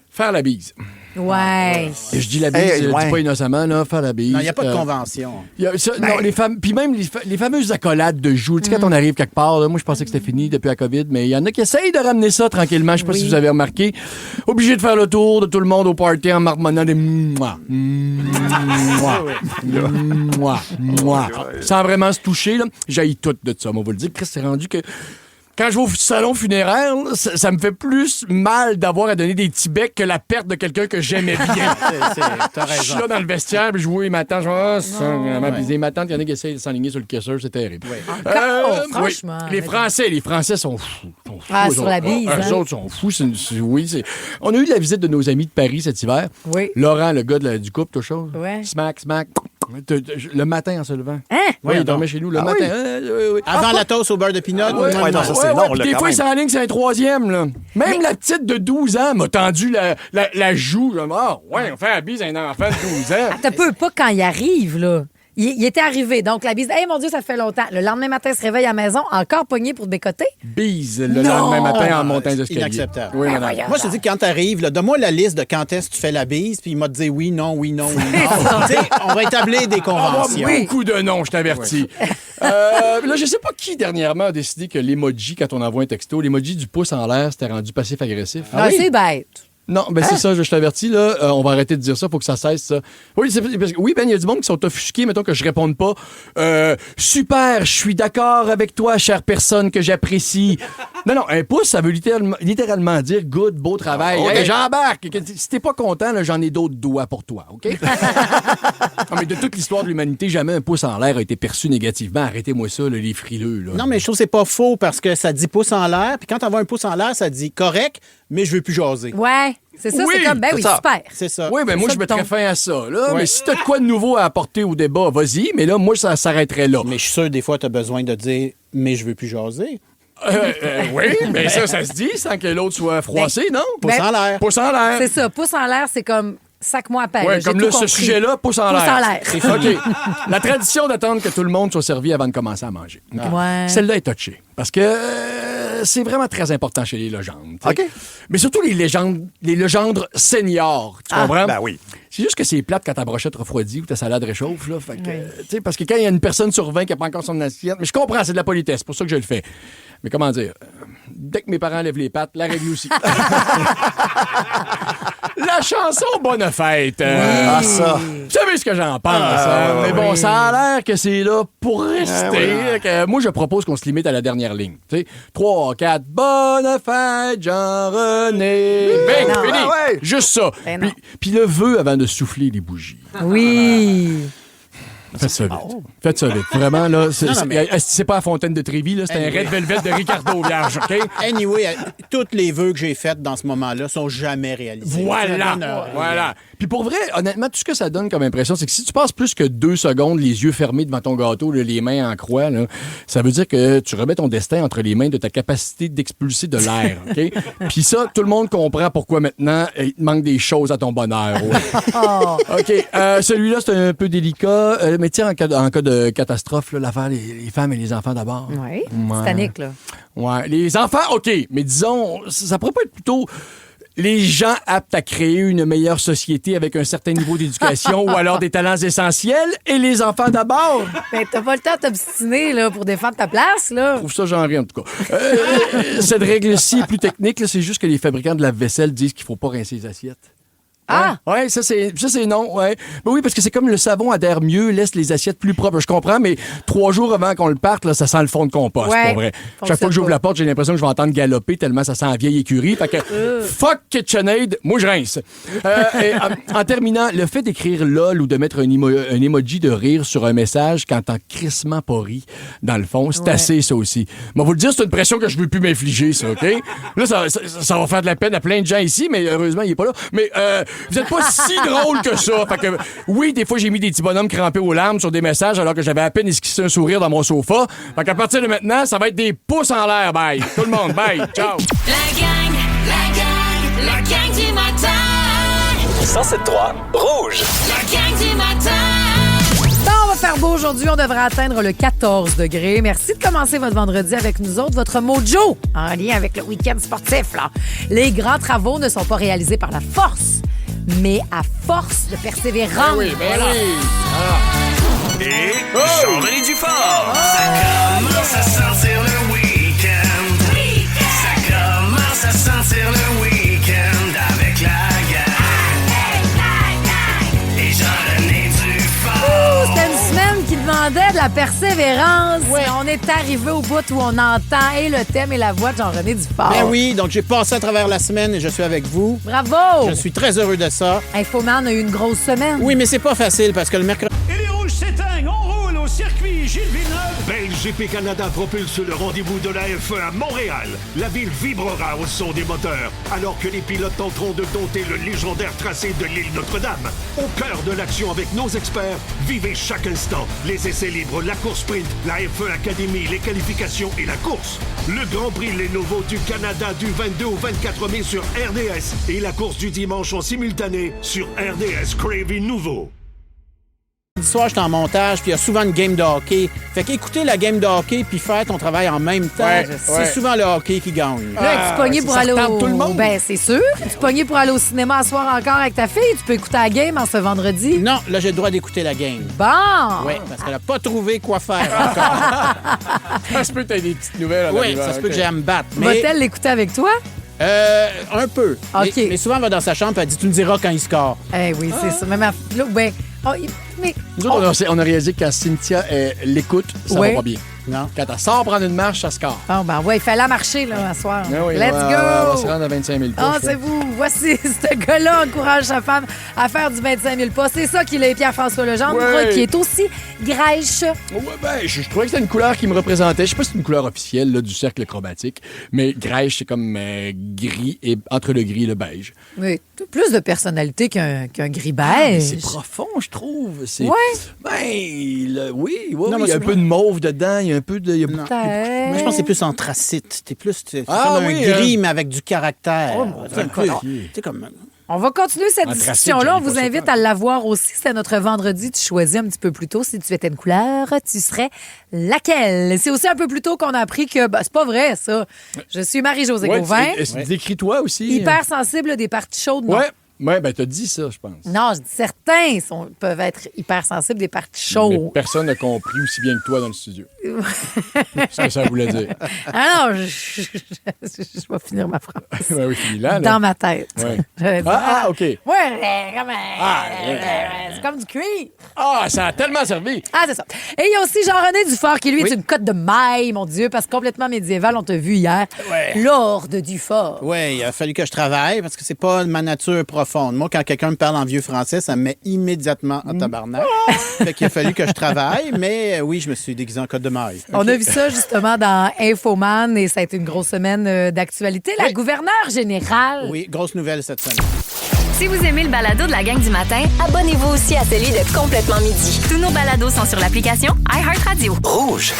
Faire la bise. Ouais. Et je dis la bise, Hey, je ouais. dis pas innocemment, là, faire la bise. Non, il n'y a pas de Euh, convention. il y a ça, non, les femmes, puis même les fameuses accolades de joues. Tu sais, quand on arrive quelque part, là, moi, je pensais que c'était fini depuis la COVID, mais il y en a qui essayent de ramener ça tranquillement. Je sais pas si vous avez remarqué. Obligé de faire le tour de tout le monde au party en marmonnant des mouah, mouah, mouah, mouah. Sans vraiment se toucher, là. J'haïs tout de ça. Moi, on va le dire. Chris, c'est rendu que quand je vais au salon funéraire, là, ça me fait plus mal d'avoir à donner des petits becs que la perte de quelqu'un que j'aimais bien. T'as Je suis raison. là dans le vestiaire, puis je vois ma tante, je vois, ah, ça, puis ma tante, il y en a qui essayent de s'enligner sur le caisseur, c'est terrible. Encore, oui. franchement. Les Français sont fous. Ah, Eux sur autres. la bise, Eux hein? autres sont fous. On a eu la visite de nos amis de Paris cet hiver. Oui. Laurent, le gars du couple, toute chose. Ouais. Smack. Le matin en se levant. Hein? Oui, il dormait chez nous le matin. Oui. Avant la toast au beurre de pinot. Ouais, non, ça, c'est long, là, Puis des quand fois, même. il s'enligne, c'est un troisième. Là. Même la petite de 12 ans m'a tendu la joue. Là. Ah, ouais, on fait la bise à un enfant de 12 ans. T'as peu pas quand il arrive, là. Il était arrivé, donc la bise. Hey, mon Dieu, ça fait longtemps. Le lendemain matin, il se réveille à la maison, encore pogné pour bécoter. Bise le Non! lendemain matin en montant les escaliers. Inacceptable. Oui, madame. Moi, je te dis, quand t'arrives, là, donne-moi la liste de quand est-ce que tu fais la bise, puis il m'a dit oui, non, oui, non, oui, non. Tu sais, on va établir des conventions. Beaucoup de noms, je t'avertis. Là, je sais pas qui dernièrement a décidé que l'emoji, quand on envoie un texto, l'emoji du pouce en l'air, c'était rendu passif-agressif. Ah, c'est bête. Non, ben c'est ça, je t'avertis, là. On va arrêter de dire ça, faut que ça cesse, ça. Oui, Ben, il y a du monde qui sont offusqués, mettons que je réponde pas. Super, je suis d'accord avec toi, chère personne que j'apprécie. Non, un pouce, ça veut littéralement dire good, beau travail. OK. Hey, j'embarque. Si t'es pas content, là, j'en ai d'autres doigts pour toi, OK? Non, mais de toute l'histoire de l'humanité, jamais un pouce en l'air a été perçu négativement. Arrêtez-moi ça, là, les frileux, là. Non, mais je trouve que c'est pas faux parce que ça dit pouce en l'air, puis quand t'envoies un pouce en l'air, ça dit correct, mais je veux plus jaser. Ouais, c'est ça, Oui, c'est comme, ben c'est oui, ça. super. C'est ça. Oui, ben moi, ça je le mettrais ton. fin à ça, là. Ouais. Mais si t'as de quoi de nouveau à apporter au débat, vas-y. Mais là, moi, ça s'arrêterait là. Mais je suis sûr, des fois, t'as besoin de dire mais je veux plus jaser. Oui, mais ça se dit sans que l'autre soit froissé, non? Pouce en l'air. Pouce en l'air. C'est ça, pouce en l'air, c'est comme sac-moi à peine. Ouais, J'ai comme tout là, ce compris. sujet-là, pouce en Pouce l'air. en l'air. C'est ça. OK. La tradition d'attendre que tout le monde soit servi avant de commencer à manger. OK. Ouais. Celle-là est touchée. Parce que c'est vraiment très important chez les légendes. tu sais. OK. Mais surtout les légendes seniors. Tu comprends? Ben oui. C'est juste que c'est plate quand ta brochette refroidit ou ta salade réchauffe. Là. Fait que, tu sais, parce que quand il y a une personne sur 20 qui n'a pas encore son assiette, mais je comprends, c'est de la politesse, c'est pour ça que je le fais. Mais comment dire? Dès que mes parents lèvent les pattes, la règle aussi. La chanson Bonne fête. Ah, ça. Vous savez ce que j'en pense. hein? Mais bon, ça a l'air que c'est là pour rester. Que moi, je propose qu'on se limite à la dernière ligne. Tu sais, 3, 4, Bonne fête, Jean-René. Bing, non. fini. Ah ouais. Juste ça. Ben non. Puis le vœu avant de souffler les bougies. Oui. Faites ça vite. Faites ça vite. Vraiment, là, mais- c'est pas la Fontaine de Trévi, là, c'est un Anyway. Red Velvet de Ricardo Vierge, OK? Anyway, tous les vœux que j'ai faits dans ce moment-là sont jamais réalisés. Ça Voilà, donne rien. voilà. Puis pour vrai, honnêtement, tout ce que ça donne comme impression, c'est que si tu passes plus que 2 secondes les yeux fermés devant ton gâteau, là, les mains en croix, là, ça veut dire que tu remets ton destin entre les mains de ta capacité d'expulser de l'air, OK? Puis ça, tout le monde comprend pourquoi maintenant, il te manque des choses à ton bonheur. Ouais. OK, celui-là, c'est un peu délicat, mais mais tu sais, en cas de catastrophe, là, l'affaire, les femmes et les enfants d'abord. Oui, Ouais. Titanic, là. Ouais, les enfants, OK, mais disons, ça pourrait pas être plutôt les gens aptes à créer une meilleure société avec un certain niveau d'éducation ou alors des talents essentiels et les enfants d'abord. Ben, t'as pas le temps de t'obstiner là, pour défendre ta place, là. Je trouve ça genré, en tout cas. Cette règle-ci est plus technique, là, c'est juste que les fabricants de lave-vaisselle disent qu'il faut pas rincer les assiettes. Ah! Ouais, ça c'est non, ouais. Ben oui, parce que c'est comme le savon adhère mieux, laisse les assiettes plus propres. Je comprends, mais 3 jours avant qu'on le parte, là, ça sent le fond de compost, Ouais, pour vrai. Chaque fois que j'ouvre la porte, j'ai l'impression que je vais entendre galoper tellement ça sent la vieille écurie. Fait que fuck KitchenAid, moi je rince. Et, en terminant, le fait d'écrire LOL ou de mettre un emoji de rire sur un message quand t'en crissement pas ri, dans le fond, c'est assez ça aussi. Mais vous le dire, c'est une pression que je veux plus m'infliger, ça, OK? Là, ça va faire de la peine à plein de gens ici, mais heureusement, il est pas là. Mais vous êtes pas si drôle que ça. Fait que, oui, des fois, j'ai mis des petits bonhommes crampés aux larmes sur des messages alors que j'avais à peine esquissé un sourire dans mon sofa. Fait qu'à partir de maintenant, ça va être des pouces en l'air. Bye. Tout le monde, bye. Ciao. La gang du matin. 107.3 Rouge. La gang du matin. Bon, on va faire beau aujourd'hui. On devrait atteindre le 14 degrés. Merci de commencer votre vendredi avec nous autres. Votre mojo, en lien avec le week-end sportif, là. Les grands travaux ne sont pas réalisés par la force, mais à force de persévérance. Oui, ben oui. Et Jean-René Dufort. Ça commence à sentir le week-end. Ça commence à sentir le week-end avec la gang. Et Jean-René Dufort. C'était une semaine qui demandait de la persévérance. Ouais. On est arrivé au bout où on entend et le thème et la voix de Jean-René Dufort. Ben oui, donc j'ai passé à travers la semaine et je suis avec vous. Bravo! Je suis très heureux de ça. Infoman a eu une grosse semaine. Oui, mais c'est pas facile parce que le mercredi... Et les rouges s'éteignent, on roule au circuit Gilles Villeneuve. GP Canada propulse le rendez-vous de la F1 à Montréal. La ville vibrera au son des moteurs, alors que les pilotes tenteront de dompter le légendaire tracé de l'île Notre-Dame. Au cœur de l'action avec nos experts, vivez chaque instant. Les essais libres, la course sprint, la F1 Academy, les qualifications et la course. Le Grand Prix Lenovo du Canada du 22 au 24 mai sur RDS et la course du dimanche en simultané sur RDS Crave Nouveau. Le soir, j'étais en montage, puis il y a souvent une game de hockey. Fait qu'écouter la game de hockey puis faire ton travail en même temps, c'est souvent le hockey qui gagne. Là, tu pogné pour aller au... tout le monde. Ben, c'est sûr. Tu pogné pour aller au cinéma ce soir encore avec ta fille. Tu peux écouter la game en ce vendredi. Non, là, j'ai le droit d'écouter la game. Bon! Oui, parce qu'elle n'a pas trouvé quoi faire encore. Ça se peut que t'aies des petites nouvelles. Oui, ça se peut que j'ai à me battre. Va-t-elle l'écouter avec toi? Un peu. OK. Mais souvent, elle va dans sa chambre et elle dit « Tu me diras quand il score. » Eh oui, c'est ça. Même là, ben... mais... Nous autres, on a réalisé que quand Cynthia l'écoute, ça va pas bien. Non. Quand elle sort prendre une marche, ça score. Bon, ben ouais, il fallait marcher, là, ce soir. Ah oui, Let's go! On va se rendre à 25 000 pas. Ah, c'est vous. Voici, ce gars-là encourage sa femme à faire du 25 000 pas. C'est ça qu'il est, Pierre-François Legendre, qui est aussi grèche. Ouais, ben, je trouvais que c'était une couleur qui me représentait. Je sais pas si c'est une couleur officielle là, du cercle chromatique, mais grèche, c'est comme gris et entre le gris et le beige. Oui, plus de personnalité qu'un gris beige. Ah, c'est profond, je trouve. Ouais. Ben, oui, Non, il y a un peu de mauve dedans, il y a un peu de... Moi, je pense que c'est plus anthracite. T'es plus comme un oui, gris, mais avec du caractère. C'est comme... On va continuer cette discussion-là. On vous invite à la voir aussi. C'était notre vendredi. Tu choisis un petit peu plus tôt. Si tu étais une couleur, tu serais laquelle? C'est aussi un peu plus tôt qu'on a appris que c'est pas vrai, ça. Je suis Marie-Josée Gauvin. Décris-toi aussi. Hypersensible des parties chaudes, non? Ouais, ben t'as dit ça, je pense. Non, je dis certains peuvent être hypersensibles des parties chaudes. Mais personne n'a compris aussi bien que toi dans le studio. C'est ce que ça voulait dire. Ah non, je vais finir ma phrase. Ben oui, finis-la. Dans ma tête. Ouais. OK. Ouais, c'est comme du cuir. Ah, ça a tellement servi. Ah, c'est ça. Et il y a aussi Jean-René Dufort qui, lui, est une cote de maille, mon Dieu, parce que complètement médiéval, on t'a vu hier. Lord Dufort. Oui, il a fallu que je travaille parce que c'est pas ma nature profonde. Moi, quand quelqu'un me parle en vieux français, ça me met immédiatement en tabarnak. Fait qu'il a fallu que je travaille, mais oui, je me suis déguisé en cote de maille. On a vu ça justement dans Infoman et ça a été une grosse semaine d'actualité. La gouverneure générale. Oui, grosse nouvelle cette semaine. Si vous aimez le balado de la gang du matin, abonnez-vous aussi à celui de Complètement Midi. Tous nos balados sont sur l'application iHeartRadio. Rouge.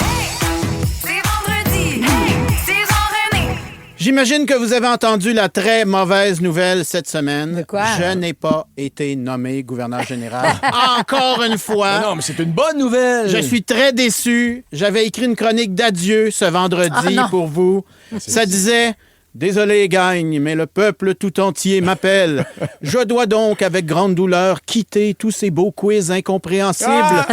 C'est vendredi. Hey, c'est Jean-René. J'imagine que vous avez entendu la très mauvaise nouvelle cette semaine. De quoi? Je n'ai pas été nommé gouverneur général. Encore une fois. Non, mais c'est une bonne nouvelle. Je suis très déçu. J'avais écrit une chronique d'adieu ce vendredi pour vous. Ça disait... Désolé, gagne, mais le peuple tout entier m'appelle. Je dois donc, avec grande douleur, quitter tous ces beaux quiz incompréhensibles.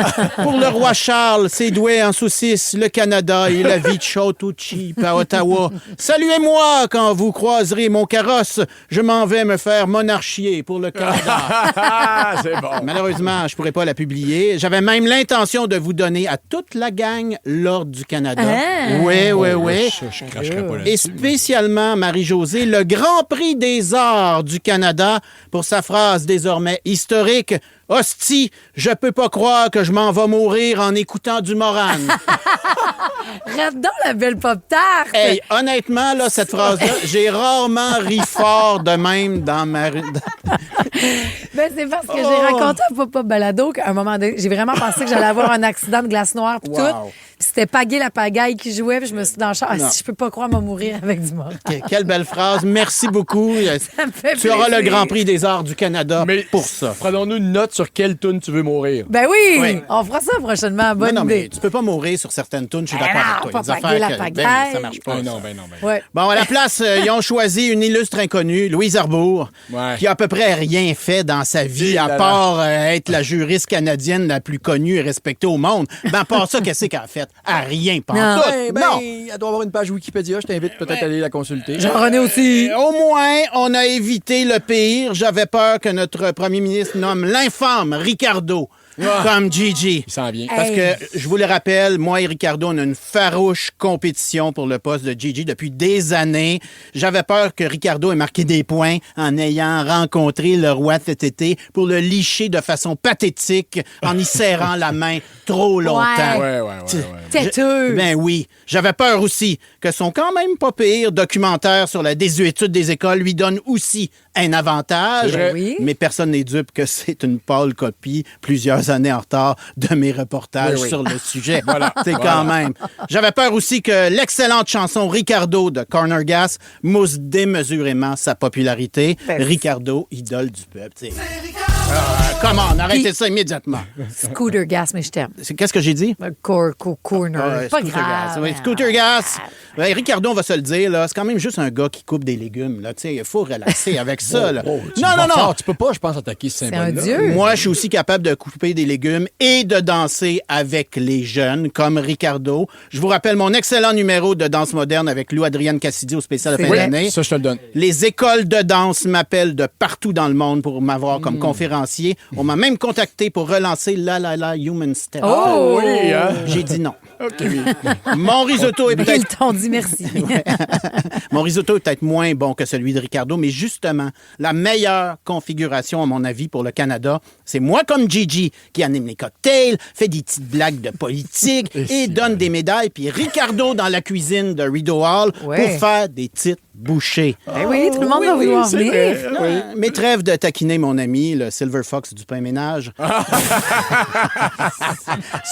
Pour le roi Charles, ses doués en saucisses, le Canada et la vie de Chateauchiep à Ottawa. Saluez-moi quand vous croiserez mon carrosse. Je m'en vais me faire monarchier pour le Canada. C'est bon. Malheureusement, je pourrais pas la publier. J'avais même l'intention de vous donner à toute la gang l'Ordre du Canada. Oui. Je cracherais pas là-dessus. Et spécialement Marie-Josée, le Grand Prix des arts du Canada pour sa phrase désormais historique. Hostie, je peux pas croire que je m'en vais mourir en écoutant du Moran. Rêve donc la belle pop-tart. Hey, honnêtement, là, cette phrase-là, j'ai rarement ri fort de même dans ma... Ben, c'est parce que j'ai raconté à Papa Balado qu'à un moment donné, j'ai vraiment pensé que j'allais avoir un accident de glace noire pis tout. Puis c'était Pagay la pagaille qui jouait, puis je me suis dit dans le char, si je peux pas croire m'en mourir avec du Moran. Quelle belle phrase. Merci beaucoup. Ça me fait Tu auras plaisir. le Grand Prix des arts du Canada pour ça. Prenons-nous une note sur quelle toune tu veux mourir. Ben oui, on fera ça prochainement. Bonne non, idée. mais tu peux pas mourir sur certaines tunes, je suis d'accord avec toi. pas Les Pagay la affaires pagaille. ça marche pas. Non. Ouais. Bon, à la place, ils ont choisi une illustre inconnue, Louise Arbour, qui a à peu près rien fait dans sa vie, à part être la juriste canadienne la plus connue et respectée au monde. Ben, à part ça, qu'est-ce qu'elle a fait? À rien, pas en tout. Non. Elle doit avoir une page Wikipédia. Je t'invite peut-être à aller la consulter. Jean-René aussi. Au moins, on a évité le pire. J'avais peur que notre premier ministre nomme l'infâme Ricardo comme Gigi. Il s'en vient. Parce que, je vous le rappelle, moi et Ricardo, on a une farouche compétition pour le poste de Gigi depuis des années. J'avais peur que Ricardo ait marqué des points en ayant rencontré le roi cet été pour le licher de façon pathétique en y serrant la main trop longtemps. Ouais. Têteux. Ben oui. J'avais peur aussi que son quand même pas pire documentaire sur la désuétude des écoles lui donne aussi un avantage. C'est vrai. Oui. Mais personne n'est dupe que c'est une pâle copie plusieurs années en retard de mes reportages sur le sujet. C'est quand même. J'avais peur aussi que l'excellente chanson Ricardo de Corner Gas mousse démesurément sa popularité. Ricardo, idole du peuple. Come on, arrêtez ça immédiatement. Scooter Gas, mais je t'aime. Qu'est-ce que j'ai dit? Corner. Pas Scooter grave. Gas. Oui, Scooter Gas. Ouais, Ricardo, on va se le dire, là, c'est quand même juste un gars qui coupe des légumes. Là. Il faut relaxer avec ça. Là. Non. Tu peux pas, je pense, attaquer ce symbole-là. un dieu. Moi, je suis aussi capable de couper des légumes et de danser avec les jeunes, comme Ricardo. Je vous rappelle mon excellent numéro de danse moderne avec Lou Adrienne Cassidy au spécial de fin d'année. Ça, je te le donne. Les écoles de danse m'appellent de partout dans le monde pour m'avoir comme conférencier. On m'a même contacté pour relancer La Human Step. Oh! Oui, hein? J'ai dit non. Mon risotto est peut-être... Ils t'ont dit merci. Mon risotto est peut-être moins bon que celui de Ricardo, mais justement, la meilleure configuration, à mon avis, pour le Canada, c'est moi comme Gigi qui anime les cocktails, fait des petites blagues de politique et donne des médailles, puis Ricardo dans la cuisine de Rideau Hall pour faire des petites bouchées. Ben oui, tout le monde va vouloir venir. Mais trêve de taquiner mon ami, le Silver Fox du pain ménage.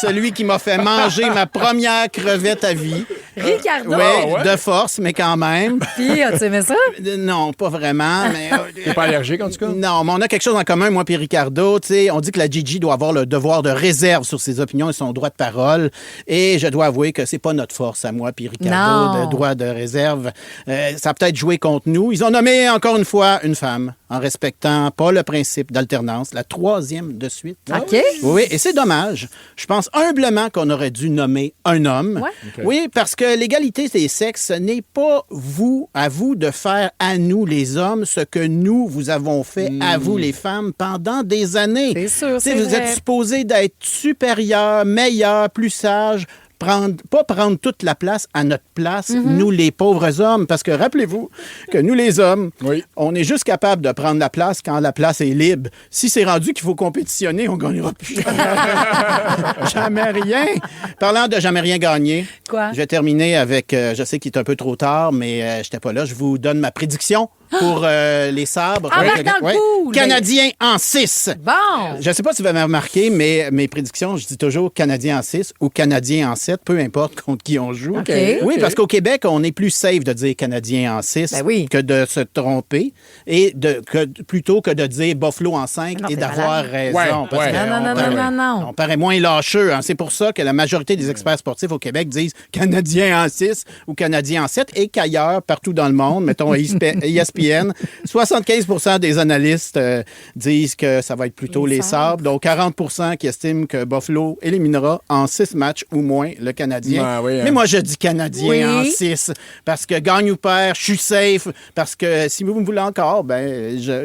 Celui qui m'a fait manger ma première crevette à vie. Ricardo! Oui, de force, mais quand même. Puis, as-tu aimé ça? Non, pas vraiment. Mais T'es pas allergique, en tout cas? non, mais on a quelque chose en commun, moi et Ricardo. T'sais, on dit que la Gigi doit avoir le devoir de réserve sur ses opinions et son droit de parole. Et je dois avouer que c'est pas notre force à moi et Ricardo, Non. le droit de réserve. Ça a peut-être joué contre nous. Ils ont nommé encore une fois une femme en respectant pas le principe d'alternance, la troisième de suite. OK. Oui, et c'est dommage. Je pense humblement qu'on aurait dû nommer un homme. Ouais. OK. Oui, parce que l'égalité des sexes, ce n'est pas à vous de faire à nous, les hommes, ce que nous, vous avons fait à vous, les femmes, pendant des années. C'est sûr, T'sais, c'est vous vrai. êtes supposés d'être supérieurs, meilleurs, plus sages, pas prendre toute la place à notre place, nous les pauvres hommes. Parce que rappelez-vous que nous les hommes, on est juste capable de prendre la place quand la place est libre. Si c'est rendu qu'il faut compétitionner, on gagnera plus jamais rien. Parlant de jamais rien gagner, Quoi? je vais terminer avec, je sais qu'il est un peu trop tard, mais j'étais pas là, je vous donne ma prédiction pour les sabres. Embarque dans le pool. Canadien en 6. Bon. Je ne sais pas si vous avez remarqué, mais mes prédictions, je dis toujours Canadien en 6 ou Canadien en 7, peu importe contre qui on joue. Okay. Oui, parce qu'au Québec, on est plus safe de dire Canadien en 6 que de se tromper et plutôt que de dire Buffalo en 5 et d'avoir raison. Non. On paraît moins lâcheux. Hein. C'est pour ça que la majorité des experts sportifs au Québec disent Canadien en 6 ou Canadien en 7 et qu'ailleurs, partout dans le monde, mettons ESPN, 75% des analystes disent que ça va être plutôt les Sabres, donc 40% qui estiment que Buffalo éliminera en 6 matchs ou moins le Canadien. Mais moi, je dis Canadien en 6 parce que gagne ou perd, je suis safe, parce que si vous me voulez encore,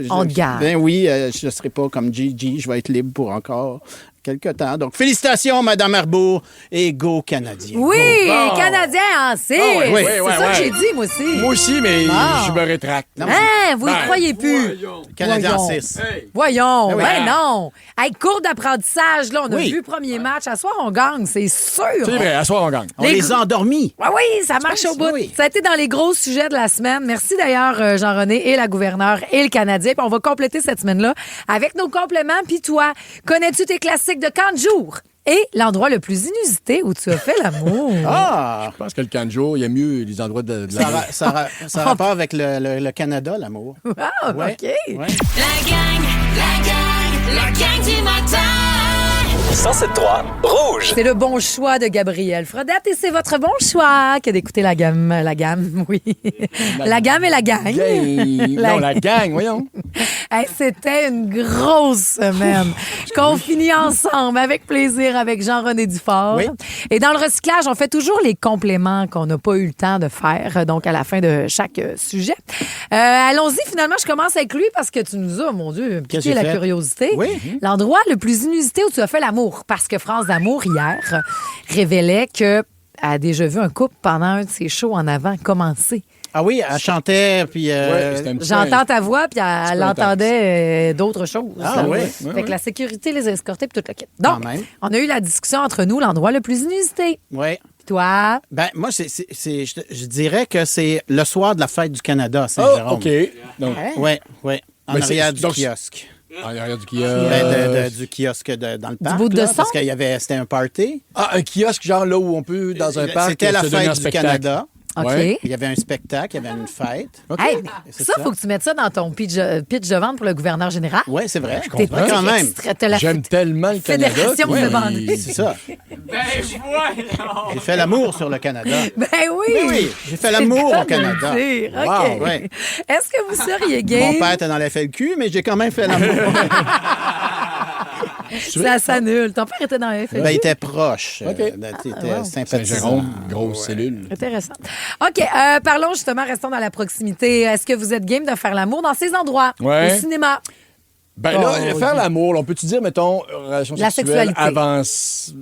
on garde. Ben oui, je ne serai pas comme Gigi, je vais être libre pour encore quelque temps. Donc, félicitations, Mme Arbour, et go Canadien. Oui, go. Canadien en 6. C'est ça que j'ai dit, moi aussi. Moi aussi, mais je me rétracte. Vous ne croyez plus. Canadien en 6. Voyons, non. Hey, cours d'apprentissage, là, on a vu le premier match. À soir, on gagne, c'est sûr. C'est vrai, à soir, on gagne. On les a endormis. Oui, ça marche au bout. Ça a été dans les gros sujets de la semaine. Merci d'ailleurs, Jean-René et la gouverneure et le Canadien. Puis on va compléter cette semaine-là avec nos compléments. Puis toi, connais-tu tes classiques de camp de jour? Et l'endroit le plus inusité où tu as fait l'amour. Je pense que le camp de jour, il y a mieux les endroits de l'amour. Ça a rapport avec le Canada, l'amour. OK. La gang du matin. 107.3 Rouge. C'est le bon choix de Gabriel Frodette et c'est votre bon choix que d'écouter la gamme, oui. La gamme et la gang. La gang, voyons. Hey, c'était une grosse semaine qu'on finit ensemble avec plaisir avec Jean-René Dufort. Oui. Et dans le recyclage, on fait toujours les compléments qu'on n'a pas eu le temps de faire, donc à la fin de chaque sujet. Allons-y, finalement, je commence avec lui parce que tu nous as, mon Dieu, piqué la curiosité. Oui. L'endroit le plus inusité où tu as fait l'amour. Parce que France d'amour, hier, révélait qu'elle a déjà vu un couple pendant un de ses shows en avant commencer. Ah oui, elle chantait, puis... J'entends ta voix, puis elle entendait d'autres choses. Ah oui. Fait que la sécurité les a escortés, puis tout le kit. Donc, on a eu la discussion entre nous, l'endroit le plus inusité. Oui. Toi? Ben, moi, je dirais que c'est le soir de la fête du Canada à Saint-Jérôme. OK. Oui. En arrière du kiosque. En arrière du kiosque. Du kiosque dans le parc. Du bout de son? Parce qu'il y avait... C'était un party. Ah, un kiosque, genre là où on peut, dans un parc, c'était la se donner un fête du spectacle. Canada. OK. Ouais. Il y avait un spectacle, il y avait une fête. Okay. Hey, ça, il faut que tu mettes ça dans ton pitch de vente pour le gouverneur général. Oui, c'est vrai. Je comprends. quand même. J'aime tellement le Canada. Fédération de vendre. C'est ça. J'ai fait l'amour sur le Canada. Ben oui. Oui, j'ai fait l'amour au Canada. OK. Wow, ouais. Est-ce que vous seriez gay? Mon père était dans la FLQ, mais j'ai quand même fait l'amour. Ça s'annule. Ton père était dans la FLQ? Ben, il était proche. OK. Il était sympathisant. Saint-Jérôme, grosse cellule. Intéressant. OK. Parlons justement, restons dans la proximité. Est-ce que vous êtes game de faire l'amour dans ces endroits? Ouais. Au cinéma? Ben là, faire l'amour, on peut-tu dire, mettons, relation la sexuelle sexualité. avance...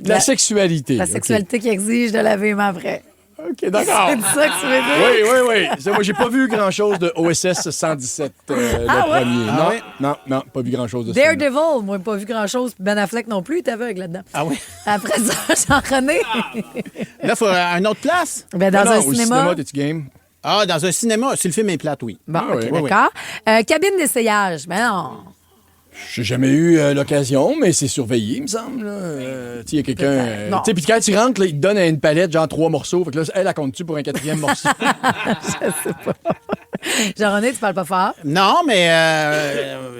La sexualité. La sexualité qui exige de laver les mains après. OK, d'accord. C'est ça que tu veux dire? Oui. Moi, j'ai pas vu grand-chose de OSS 117, le premier. Non, pas vu grand-chose de ça. Daredevil, moi, pas vu grand-chose. Ben Affleck non plus, il était aveugle là-dedans. Ah oui? Après ça, Jean-René. Là, il faut une autre place? Ben, dans un au cinéma. t'es-tu game? Ah, dans un cinéma. Si le film est plate, oui. Bon, OK, oui. d'accord. Cabine d'essayage. Ben non. J'ai jamais eu l'occasion, mais c'est surveillé, il me semble. Il y a quelqu'un... Non. Puis quand tu rentres, là, il te donne une palette, genre 3 morceaux. Fait que là, elle compte-tu pour un 4e morceau? Je sais pas. Jean-René, tu parles pas fort? Non, mais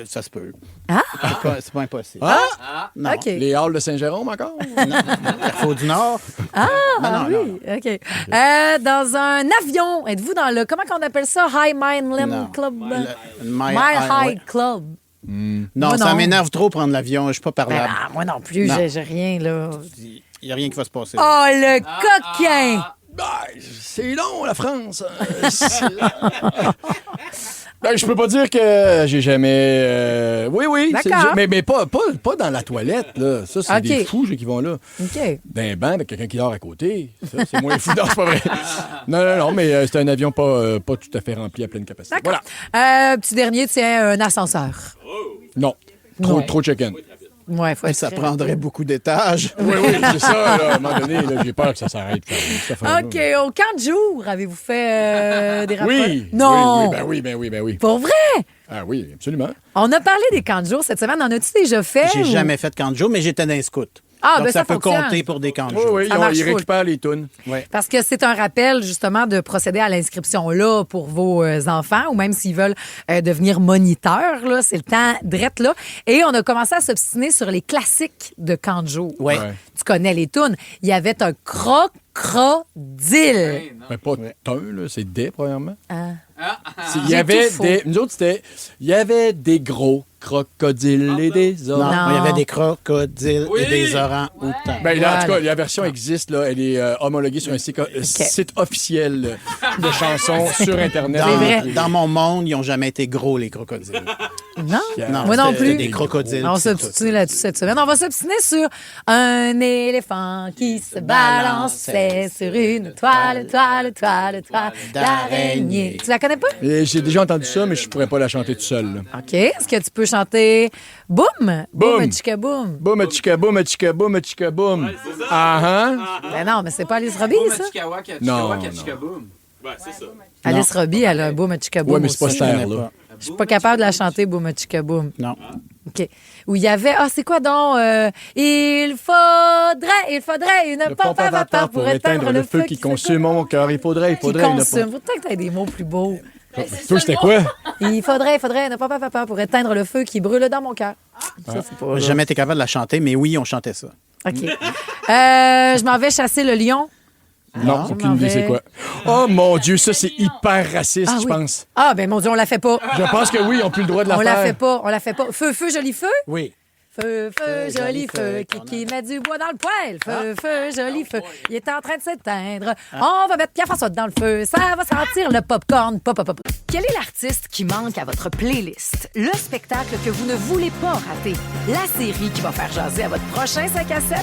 ça se peut. Ah? C'est pas impossible. Non. OK. Les Halles de Saint-Jérôme encore? Non. Carrefour du Nord. Ah, oui. OK. Dans un avion, êtes-vous dans le... Comment qu'on appelle ça? High Mind Lim Club? Mile High Club. Non, ça m'énerve trop prendre l'avion. Je suis pas parlable. Moi non plus, j'ai rien, là. Il n'y a rien qui va se passer. Oh, le coquin! C'est long, la France. Je peux pas dire que j'ai jamais... Oui. D'accord. Mais pas dans la toilette, là. Ça, c'est des fous qui vont là. OK. D'un banc avec quelqu'un qui dort à côté. Ça, c'est moins fou. Non, c'est pas vrai. Non, mais c'est un avion pas tout à fait rempli à pleine capacité. D'accord. Voilà. Petit dernier, c'est un ascenseur. Non. Trop chicken. Ouais, faut être Ça très prendrait rapide. beaucoup d'étages. Oui, c'est ça. Là, à un moment donné, là, j'ai peur que ça s'arrête. cette affaire-là. OK, au camp de jour, avez-vous fait des rapports? Oui. Non. Ben oui. Pour vrai? Ah oui, absolument. On a parlé des camps de jour cette semaine. En as-tu déjà fait? J'ai ou- jamais fait de camp de jour, mais j'étais dans les scouts. Ah, Donc, ben ça ça peut fonctionne. compter pour des camps de Oui, jour. oui, Ça marche ils full. récupèrent les tunes. Parce que c'est un rappel, justement, de procéder à l'inscription là pour vos enfants ou même s'ils veulent devenir moniteurs. Là, c'est le temps drette là. Et on a commencé à s'obstiner sur les classiques de camp de jour. Ouais. Tu connais les tunes. Il y avait un crocodile. Mais pas un, là, c'est des, premièrement. Ah. Il y avait des. Nous autres, c'était. Il y avait des gros crocodiles et des Non, orangs. il y avait des crocodiles et des orangs-outans. Ben, là, en tout cas, la version existe, là, elle est homologuée sur un site officiel de chansons sur Internet. Dans mon monde, ils n'ont jamais été gros, les crocodiles. Non? Non, Moi non c'était plus. des crocodiles. On c'est s'obstine là-dessus cette semaine. On va s'obstiner sur un éléphant qui se balançait sur une toile d'araignée. Tu la connais pas? J'ai déjà entendu ça, mais je pourrais pas la chanter tout seul. Là. OK. Est-ce que tu peux chanter Boum? Boum. Chica boum. Boum, chica, boum, chica, boum, chica, boum. Ah, hein? Ben non, mais c'est pas Alice Robbie, ça? Non. Alice Robbie, elle a un Boum Chica boum. Ouais, mais c'est pas aussi. cette air-là. Je suis pas capable de la chanter, Boum Chica boum. Non. OK. Où il y avait, c'est quoi donc? Il faudrait une pompe à vapeur pour éteindre le feu qui consume mon cœur. Il faudrait une consume. pompe. Faut peut-être que tu aies des mots plus beaux. Toi, c'était quoi? Il faudrait une pompe à vapeur pour éteindre le feu qui brûle dans mon cœur. Ça, c'est pas... J'ai jamais été capable de la chanter, mais oui, on chantait ça. OK. Je m'en vais chasser le lion. Non, aucune idée, c'est quoi. Oh mon Dieu, ça, c'est hyper raciste, Ah, je oui. pense. Ah, ben mon Dieu, on la fait pas. Je pense que oui, ils n'ont plus le droit de la On faire. la fait pas. Feu, joli feu. Oui. Feu, joli feu, qui met du bois dans le poêle. Feu, joli feu, il est en train de s'éteindre. On va mettre Pierre-François dans le feu, ça va sentir le popcorn. Pop. Quel est l'artiste qui manque à votre playlist? Le spectacle que vous ne voulez pas rater? La série qui va faire jaser à votre prochain 5 à 7?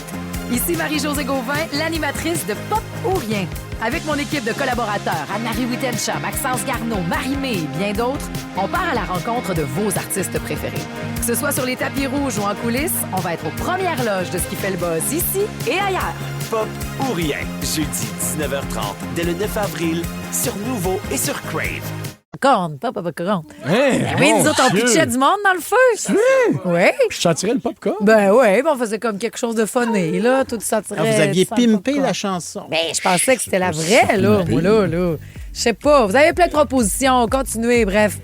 Ici Marie-Josée Gauvin, l'animatrice de Pop ou Rien. Avec mon équipe de collaborateurs, Anne-Marie Wittencha, Maxence Garneau, Marie-Mé et bien d'autres, on part à la rencontre de vos artistes préférés. Que ce soit sur les tapis rouges ou en coulisses, on va être aux premières loges de ce qui fait le buzz ici et ailleurs. Pop ou Rien, jeudi 19h30, dès le 9 avril, sur Nouveau et sur Crave. Popcorn. Oui, nous autres, on pitchait du monde dans le feu. Oui. Je sentirais le popcorn. Ben oui, on faisait comme quelque chose de funné, là. Tout ça tirait. Vous aviez sans le pimpé popcorn. la chanson. Ben, je pensais que c'était la vraie, là. Moi, là. Je sais pas. Vous avez plein de propositions. Continuez, bref.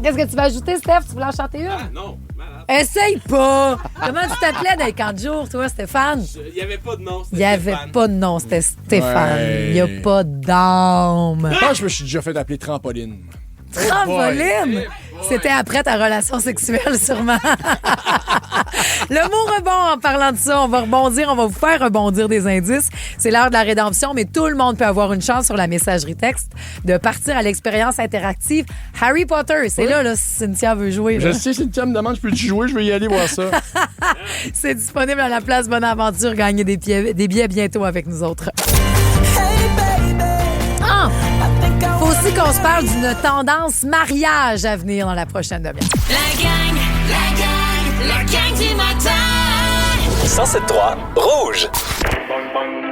Qu'est-ce que tu vas ajouter, Steph? Tu voulais en chanter une? Ah, non. Essaye pas! Comment tu t'appelais dans les camps de jour, toi, Stéphane? Il n'y avait pas de nom. Il n'y avait pas de nom, c'était Stéphane. Ouais. Il n'y a pas d'âme. Je pense que je me suis déjà fait appeler trampoline. Trampoline! C'était après ta relation sexuelle, sûrement. Le mot rebond, en parlant de ça, on va rebondir, on va vous faire rebondir des indices. C'est l'heure de la rédemption, mais tout le monde peut avoir une chance sur la messagerie texte de partir à l'expérience interactive Harry Potter. C'est là, si Cynthia veut jouer. Je là. sais, Cynthia me demande, je peux-tu jouer? Je vais y aller voir ça. C'est disponible à la place Bonaventure. Gagnez des billets bientôt avec nous autres. Ah! Faut aussi qu'on se parle d'une tendance mariage à venir dans la prochaine demi-heure. La gang du matin. 107.3 Rouge.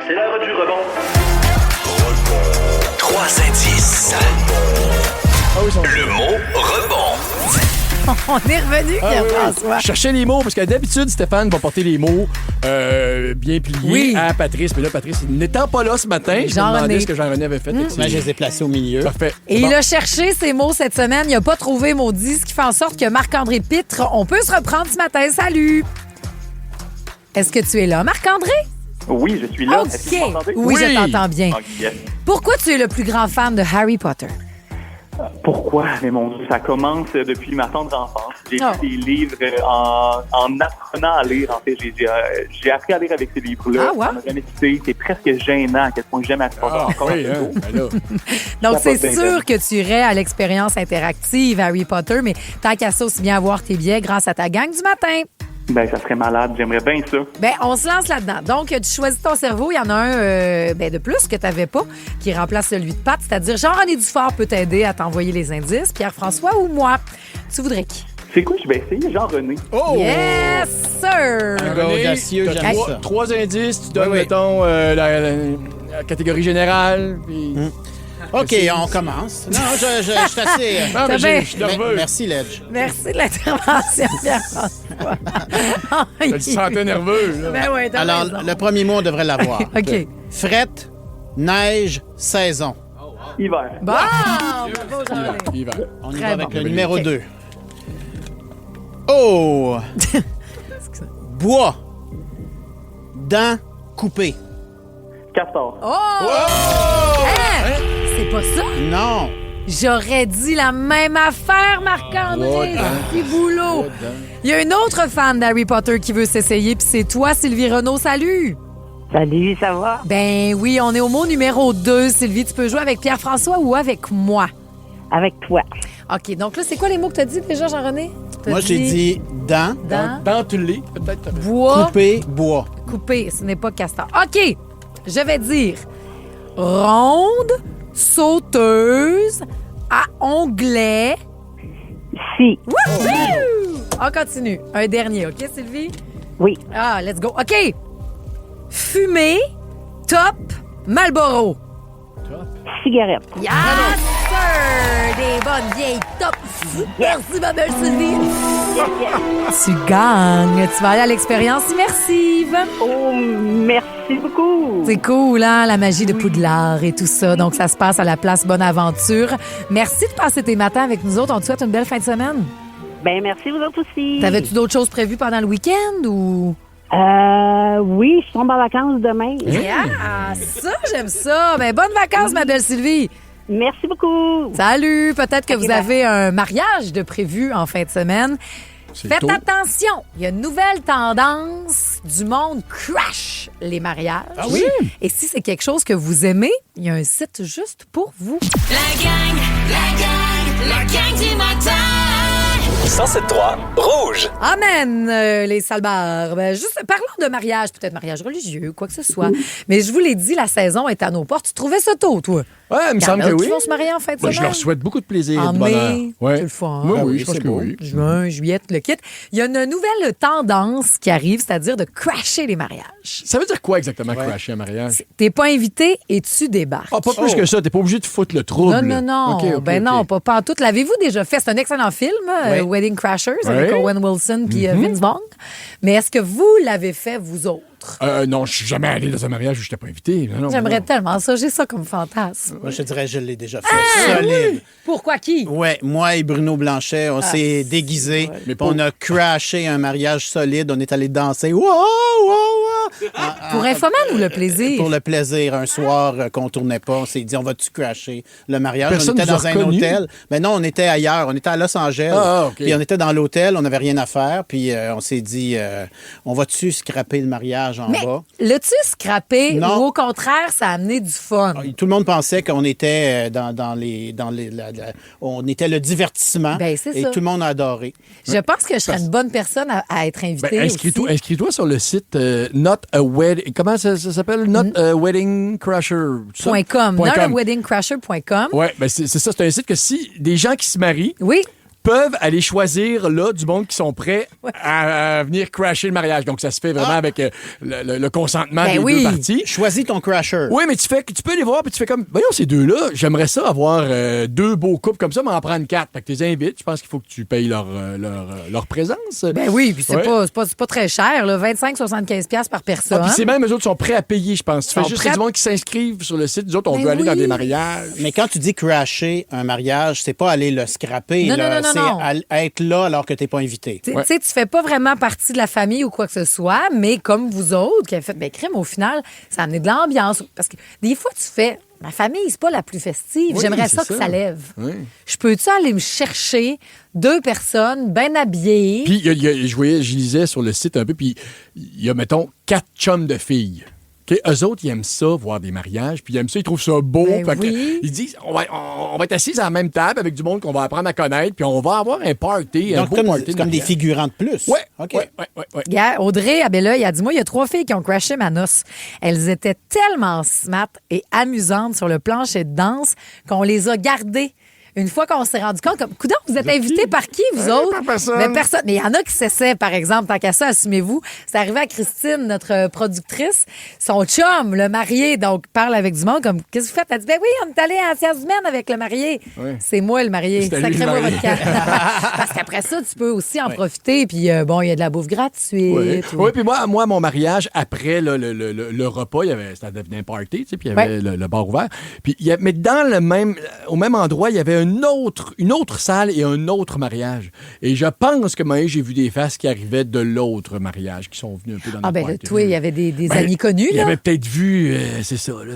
C'est l'heure du rebond. 3 indices. Le mot rebond. On est revenu, Pierre-François. Je cherchais les mots, parce que d'habitude, Stéphane va porter les mots bien pliés à Patrice. Mais là, Patrice, n'étant pas là ce matin, je me demandais ce que Jean-René avait fait. Je les ai placés au milieu. Parfait. Et il a cherché ces mots cette semaine. Il n'a pas trouvé maudit, ce qui fait en sorte que Marc-André Pitre, on peut se reprendre ce matin. Salut! Est-ce que tu es là, Marc-André? Oui, je suis là. OK. Est-ce que vous m'entendez? Oui, je t'entends bien. Ok, yes. Pourquoi tu es le plus grand fan de Harry Potter? Pourquoi? Mais mon Dieu, ça commence depuis ma tendre enfance. J'ai lu des livres en apprenant à lire. En fait, j'ai appris à lire avec ces livres-là. Ah, ouais? Ça m'a jamais quitté. C'est presque gênant à quel point j'aime apprendre encore. Oui, hein? Ben là. Donc, Ça c'est passe bien, sûr que tu irais à l'expérience interactive Harry Potter, mais tant qu'à ça, aussi bien avoir tes billets grâce à ta gang du matin. Ben, ça serait malade. J'aimerais bien ça. Ben, on se lance là-dedans. Donc, tu choisis ton cerveau. Il y en a un de plus que tu n'avais pas qui remplace celui de Pat. C'est-à-dire, Jean-René Dufort peut t'aider à t'envoyer les indices. Pierre-François ou moi? Tu voudrais qui? C'est quoi? Je vais essayer Jean-René. Oh! Yes, sir! Un gars audacieux, j'aime ça. 3 indices, tu donnes, mettons, la catégorie générale, puis... OK, on commence. Non, je suis assez... Non, mais je suis nerveux. Merci, Ledge. Merci de l'intervention, Pierre-François. Je te sentais nerveux, là. Ben ouais, t'as Alors, raison. le premier mot, on devrait l'avoir. OK. Frette, neige, saison. Hiver. Bon! Bravo, Jean-René. Hiver. On y Très va avec bon. le numéro 2. Oh! Bois. Dents coupées. Castor. Oh! Hein? C'est pas ça? Non. J'aurais dit la même affaire, Marc-André. Petit boulot. Il y a une autre fan d'Harry Potter qui veut s'essayer, puis c'est toi, Sylvie Renaud. Salut! Salut, ça va? Ben oui, on est au mot numéro 2. Sylvie, tu peux jouer avec Pierre-François ou avec moi? Avec toi. OK, donc là, c'est quoi les mots que tu as dit déjà, Jean-René? Moi, j'ai dit dents. Dentelé, peut-être. Bois. Coupé, bois. Coupé, ce n'est pas castor. OK, je vais dire ronde, sauteuse, à onglet. Si. Wouhou! On continue. Un dernier, OK, Sylvie? Oui. Ah, let's go. OK. Fumée, top, Marlboro. Cigarette. Yes, sir! Des bonnes vieilles top. Merci, ma belle Sylvie. Tu gagnes. Tu vas aller à l'expérience immersive. Oh, merci beaucoup. C'est cool, hein? La magie de Poudlard et tout ça. Donc, ça se passe à la place Bonaventure. Merci de passer tes matins avec nous autres. On te souhaite une belle fin de semaine. Ben, merci, vous autres aussi. T'avais-tu d'autres choses prévues pendant le week-end ou... Oui, je tombe en vacances demain. Ah, ça, j'aime ça. Ben, bonnes vacances, ma belle Sylvie. Merci beaucoup. Salut. Peut-être que vous avez un mariage de prévu en fin de semaine. Faites attention. Il y a une nouvelle tendance du monde crash les mariages. Ah oui? Et si c'est quelque chose que vous aimez, il y a un site juste pour vous. La gang du matin. 107.3 Rouge. Amen, les salbars. Ben, juste parlons de mariage, peut-être mariage religieux, quoi que ce soit. Mais je vous l'ai dit, la saison est à nos portes. Tu trouvais ça tôt, toi? Ouais, il me semble que oui. Qui vont se marier en fin de semaine? Je leur souhaite beaucoup de plaisir. En de bonheur. mai, Ouais. c'est le fun. Moi, oui, Oui, je pense c'est que beau. oui. Juin, juillet, le kit. Il y a une nouvelle tendance qui arrive, c'est-à-dire de crasher les mariages. Ça veut dire quoi exactement, crasher un mariage? T'es pas invité et tu débarques. Ah, pas plus que ça. T'es pas obligé de foutre le trouble. Non. OK, non, pas en tout. L'avez-vous déjà fait? C'est un excellent film, Wedding Crashers, avec Owen Wilson puis Vince Vaughn. Mais est-ce que vous l'avez fait, vous autres? Non, je suis jamais allé dans un mariage où je n'étais pas invité. Non, J'aimerais tellement ça. J'ai ça comme fantasme. Moi, je te dirais, je l'ai déjà fait. Solide. Oui. Pourquoi qui? Ouais, moi et Bruno Blanchet, on s'est déguisés. Mais on a crashé un mariage solide. On est allé danser. Wow, wow, wow. Pour Infoman ou le plaisir? Pour le plaisir. Un soir qu'on tournait pas, on s'est dit, on va-tu crasher le mariage? Personne on était nous dans a un reconnus? hôtel. Mais non, on était ailleurs. On était à Los Angeles. OK. Puis on était dans l'hôtel. On n'avait rien à faire. Puis on s'est dit, on va-tu scraper le mariage en bas? L'as-tu scrappé Non. ou au contraire, ça a amené du fun? Tout le monde pensait qu'on était on était le divertissement. Ben, c'est et ça. tout le monde a adoré. Je pense que je serais une bonne personne à être invitée. Ben, inscris-toi sur le site Not a Wedding. Comment ça s'appelle? Not a Wedding Crasher. .com. Notaweddingcrasher.com. Oui, ben c'est ça. C'est un site que si des gens qui se marient oui. peuvent aller choisir là du monde qui sont prêts à venir crasher le mariage. Donc, ça se fait vraiment avec le consentement des deux parties. Choisis ton crasher. Oui, mais tu peux les voir puis tu fais comme, voyons, ces deux-là, j'aimerais ça avoir deux beaux couples comme ça, mais en prendre 4. Fait que tu les invites. Je pense qu'il faut que tu payes leur présence. Ben oui, puis c'est pas très cher, là, 25-75$ par personne. Puis c'est même, eux autres sont prêts à payer, je pense. Tu fais Sont juste prêts à- du monde qui s'inscrivent sur le site. Nous autres, on Ben veut aller dans oui. des mariages. Mais quand tu dis crasher un mariage, c'est pas aller le scraper. Non, là. non, non, c'est non. être là alors que t'es pas invité. Tu sais, tu fais pas vraiment partie de la famille ou quoi que ce soit, mais comme vous autres qui avez fait, ben crime, au final, ça a amené de l'ambiance. Parce que des fois, tu fais, ma famille, c'est pas la plus festive. Oui, J'aimerais c'est ça que ça. ça lève. Oui. Je peux-tu aller me chercher 2 personnes bien habillées? Puis, je lisais sur le site un peu, puis il y a, mettons, 4 chums de filles. OK? Eux autres, ils aiment ça, voir des mariages, puis ils aiment ça, ils trouvent ça beau. Ben Fait que, oui. ils disent, on va être assis à la même table avec du monde qu'on va apprendre à connaître, puis on va avoir un party, un Donc, beau comme, party. c'est de comme des mariage. figurants de plus. Ouais, OK. ouais. Gars, Audrey Abella, il a dit, moi, il y a 3 filles qui ont crashé ma noce. Elles étaient tellement smart et amusantes sur le plancher de danse qu'on les a gardées une fois qu'on s'est rendu compte, comme, coudonc, vous êtes invités par qui, vous autres? Par personne. Mais personne. Mais il y en a qui s'essaient, par exemple, tant qu'à ça, assumez-vous. C'est arrivé à Christine, notre productrice, son chum, le marié, donc parle avec du monde, comme, qu'est-ce que vous faites? Elle dit, ben oui, on est allé à Sciences humaines avec le marié. Oui. C'est moi, le marié. C'était lui, le Sacrez-moi marié. votre camp. Parce qu'après ça, tu peux aussi en profiter, puis bon, il y a de la bouffe gratuite. Oui, puis moi, mon mariage, après le repas, ça devenait un party, tu sais, puis il y avait le bar ouvert. Puis, mais au même endroit, il y avait une autre salle et un autre mariage. Et je pense que moi, j'ai vu des faces qui arrivaient de l'autre mariage, qui sont venus un peu dans notre party. Toi, il y avait des amis connus, là. Il y avait peut-être vu, c'est ça, là,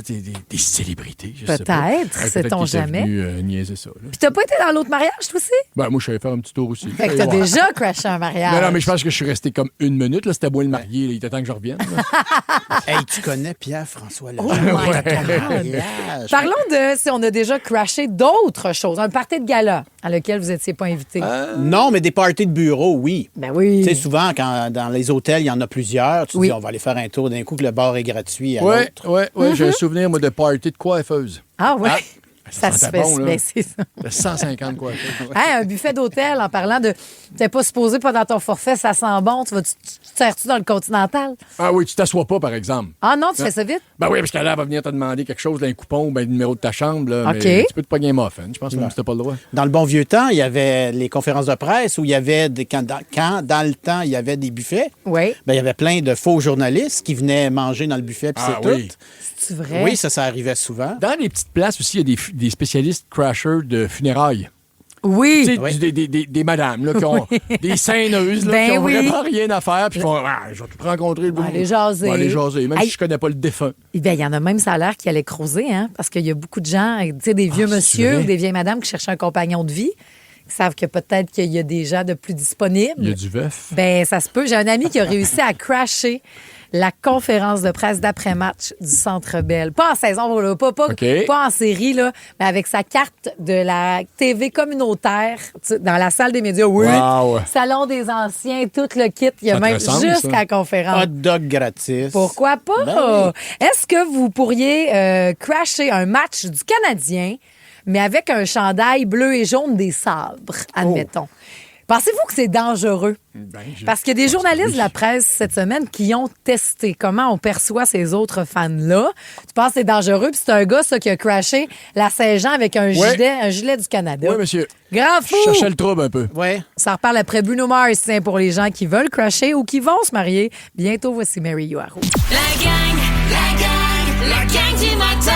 des célébrités, je sais pas. Peut-être, sait-on jamais. Niaiser ça, là. Puis t'as pas été dans l'autre mariage, toi aussi? Ben, moi, je suis allé faire un petit tour aussi. Fait que t'as déjà crashé un mariage. Non, mais je pense que je suis resté comme 1 minute, là. C'était moi le marié, là. Il était temps que je revienne. Hey, tu connais Pierre-François Legendre. Parlons de si on a déjà crashé d'autres choses. Un party de gala à lequel vous n'étiez pas invité. Non, mais des parties de bureau, oui. Ben oui. Tu sais, souvent, quand dans les hôtels, il y en a plusieurs, tu dis, on va aller faire un tour d'un coup que le bar est gratuit à l'autre. Oui. J'ai un souvenir, moi, de party de coiffeuse. Ah oui? Ça se fait. Bon, ben, c'est ça. 150 coiffeuses. Hey, un buffet d'hôtel, en parlant de... T'es pas supposé, pas dans ton forfait, ça sent bon. Tu sers-tu dans le Continental? Ah oui, tu t'assois pas, par exemple. Ah non, tu fais ça vite? Ben oui, parce qu'elle va venir te demander quelque chose, un coupon, ben, le numéro de ta chambre. Là, OK. Mais tu peux te pogner un muffin. Je pense même que c'était pas le droit. Dans le bon vieux temps, il y avait les conférences de presse où il y avait quand dans le temps, il y avait des buffets. Oui. Ben, il y avait plein de faux journalistes qui venaient manger dans le buffet, puis c'est oui. tout. C'est vrai? Oui, ça arrivait souvent. Dans les petites places aussi, il y a des spécialistes crashers de funérailles. Oui. Tu sais, des madames là, qui ont des scèneuses là, qui ont vraiment rien à faire, puis font je vais tout rencontrer. On va aller jaser. On va aller jaser, même si je connais pas le défunt. Ben, il y en a même, ça a l'air, qui allaient creuser, hein, parce qu'il y a beaucoup de gens, tu sais, des vieux monsieur ou des vieilles madames qui cherchent un compagnon de vie, qui savent que peut-être qu'il y a des gens de plus disponibles. Il y a du veuf. Ben, ça se peut. J'ai un ami qui a réussi à crasher la conférence de presse d'après-match du Centre Bell. Pas en saison, là, pas en série, là, mais avec sa carte de la TV communautaire dans la salle des médias. Oui. Wow. Salon des anciens, tout le kit. Il y a Ça te même ressemble, jusqu'à la conférence. Hot dog gratis. Pourquoi pas? Ben oui. Est-ce que vous pourriez crasher un match du Canadien, mais avec un chandail bleu et jaune des Sabres, admettons? Pensez-vous que c'est dangereux? Parce qu'il y a des journalistes de la presse cette semaine qui ont testé comment on perçoit ces autres fans-là. Tu penses que c'est dangereux? Puis c'est un gars, ça, qui a crashé la Saint-Jean avec un gilet du Canada. Oui, monsieur. Grand fou! Je cherchais le trouble un peu. Oui. Ça reparle après Bruno Mars, pour les gens qui veulent crasher ou qui vont se marier. Bientôt, voici Mary You à Rouge. La gang du matin.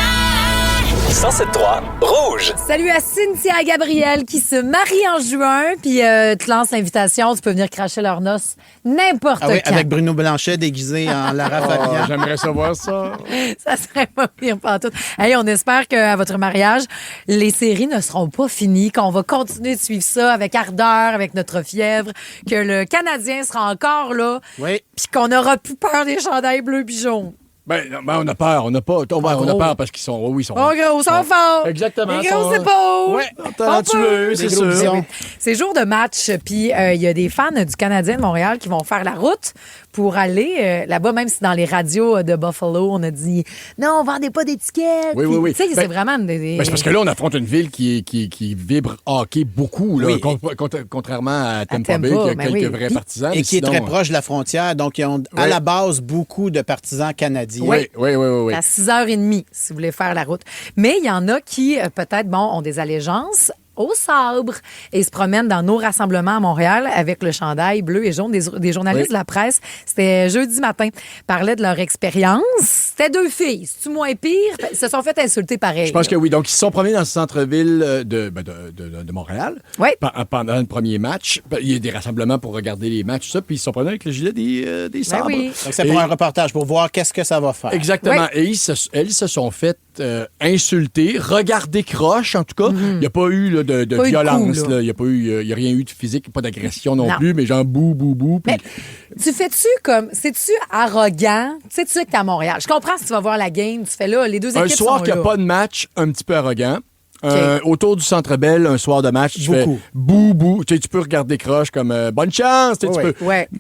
107.3 Rouge. Salut à Cynthia et Gabriel qui se marient en juin, puis te lance l'invitation. Tu peux venir cracher leurs noces n'importe quand. Avec Bruno Blanchet déguisé en Lara Fabian. J'aimerais savoir ça. Ça serait pas pire pantoute. Hey, on espère qu'à votre mariage, les séries ne seront pas finies, qu'on va continuer de suivre ça avec ardeur, avec notre fièvre, que le Canadien sera encore là, puis qu'on n'aura plus peur des chandails bleus et jaunes. Ben, on a peur. On a peur parce qu'ils sont. Oui, ils sont. Oh, gros, sont forts. Exactement. Les grosses épaules. Oui, talentueux, c'est sûr. C'est jour de match, puis il y a des fans du Canadien de Montréal qui vont faire la route pour aller là-bas, même si dans les radios de Buffalo, on a dit non, on vendait pas d'étiquettes. Oui. Tu sais, c'est vraiment des. C'est parce que là, on affronte une ville qui vibre hockey beaucoup, là, contrairement à Tampa Bay, qui a quelques vrais partisans. Et qui est très proche de la frontière. Donc, ils ont à la base beaucoup de partisans canadiens. Oui. À 6h30, si vous voulez faire la route. Mais il y en a qui, peut-être, ont des allégeances au sabre et se promènent dans nos rassemblements à Montréal avec le chandail bleu et jaune des journalistes de la presse. C'était jeudi matin. Ils parlaient de leur expérience. C'était 2 filles. C'est-tu moins pire? Ils se sont fait insulter pareil. Je pense que oui. Donc, ils se sont promenés dans le centre-ville de Montréal pendant le premier match. Il y a des rassemblements pour regarder les matchs, tout ça, puis ils se sont promenés avec le gilet des sabres. Oui. Donc, c'est pour un reportage, pour voir qu'est-ce que ça va faire. Exactement. Et elles se sont faites insulter, regarder croche, en tout cas. Il n'y a pas eu de violence. Il n'y a rien eu de physique, pas d'agression non plus, mais genre bou. Puis... Mais tu fais-tu comme... C'est-tu arrogant? Tu sais que t'es à Montréal. Je comprends si tu vas voir la game, tu fais là, les deux équipes un soir sont qu'il n'y là. a pas de match, un petit peu arrogant. Autour du Centre Bell, un soir de match, tu fais bou. Tu peux regarder croche comme bonne chance.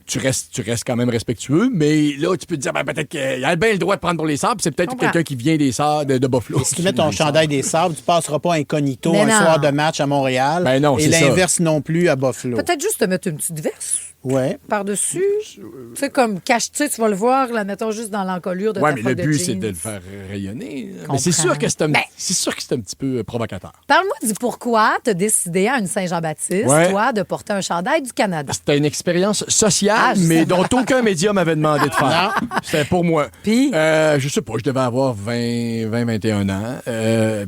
Tu restes quand même respectueux, mais là, tu peux te dire peut-être qu'il a bien le droit de prendre pour les Sabres. C'est peut-être quelqu'un qui vient des Sabres de Buffalo. Si tu mets ton chandail des Sabres, tu passeras pas incognito soir de match à Montréal. Ben non, et l'inverse non plus à Buffalo. Peut-être juste te mettre une petite veste. Ouais. Par-dessus. Tu sais, comme cache, tu vas le voir, là, mettons juste dans l'encolure de ta mais le but, c'est de le faire rayonner. Mais c'est sûr que c'est un petit peu provocateur. Parle-moi du pourquoi tu as décidé à une Saint-Jean-Baptiste, toi, de porter un chandail du Canada. C'était une expérience sociale, mais dont aucun média m'avait demandé de faire. C'était pour moi. Puis? Je sais pas, je devais avoir 21 ans.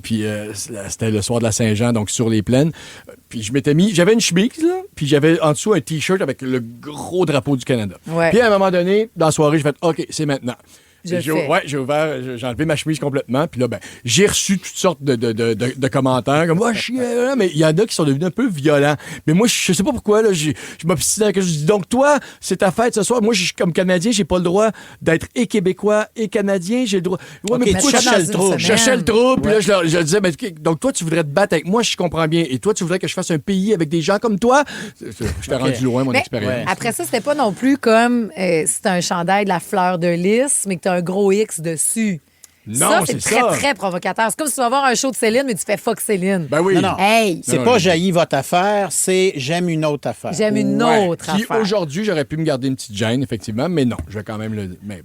Puis c'était le soir de la Saint-Jean, donc sur les plaines. Puis je m'étais mis... J'avais une chemise, là, puis j'avais en dessous un T-shirt avec le gros drapeau du Canada. Ouais. Puis à un moment donné, dans la soirée, j'ai fait « OK, c'est maintenant ». J'ai enlevé ma chemise complètement. Puis là, j'ai reçu toutes sortes de commentaires comme « chier », mais il y en a qui sont devenus un peu violents. Mais moi, je sais pas pourquoi, là, je m'obstinais. Je dis « Donc toi, c'est ta fête ce soir. Moi, comme Canadien, j'ai pas le droit d'être et Québécois et Canadien. J'ai le droit... » Ouais, mais pourquoi tu cherchais le trou? Puis là, je disais « Donc toi, tu voudrais te battre avec moi, je comprends bien. Et toi, tu voudrais que je fasse un pays avec des gens comme toi? » Je t'ai rendu loin, mon expérience. Après ça, c'était pas non plus comme c'était un chandail de la fleur de lys, mais que t'as un gros X dessus. Non, c'est très provocateur. C'est comme si tu vas voir un show de Céline, mais tu fais fuck Céline. Ben oui. Non. Hey! C'est pas jailli votre affaire, c'est j'aime une autre affaire. J'aime une autre Puis affaire. aujourd'hui, j'aurais pu me garder une petite gêne, effectivement, mais non, je vais quand même le... Mais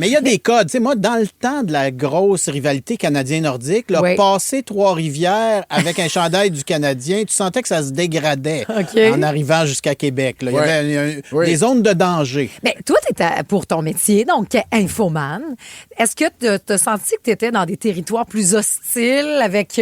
il y a des codes. Tu sais, moi, dans le temps de la grosse rivalité canadien-nordique, passer Trois-Rivières avec un chandail du Canadien, tu sentais que ça se dégradait en arrivant jusqu'à Québec. Là. Il y avait des zones de danger. Mais toi, tu étais pour ton métier, donc infoman. Est-ce que tu as senti que tu étais dans des territoires plus hostiles avec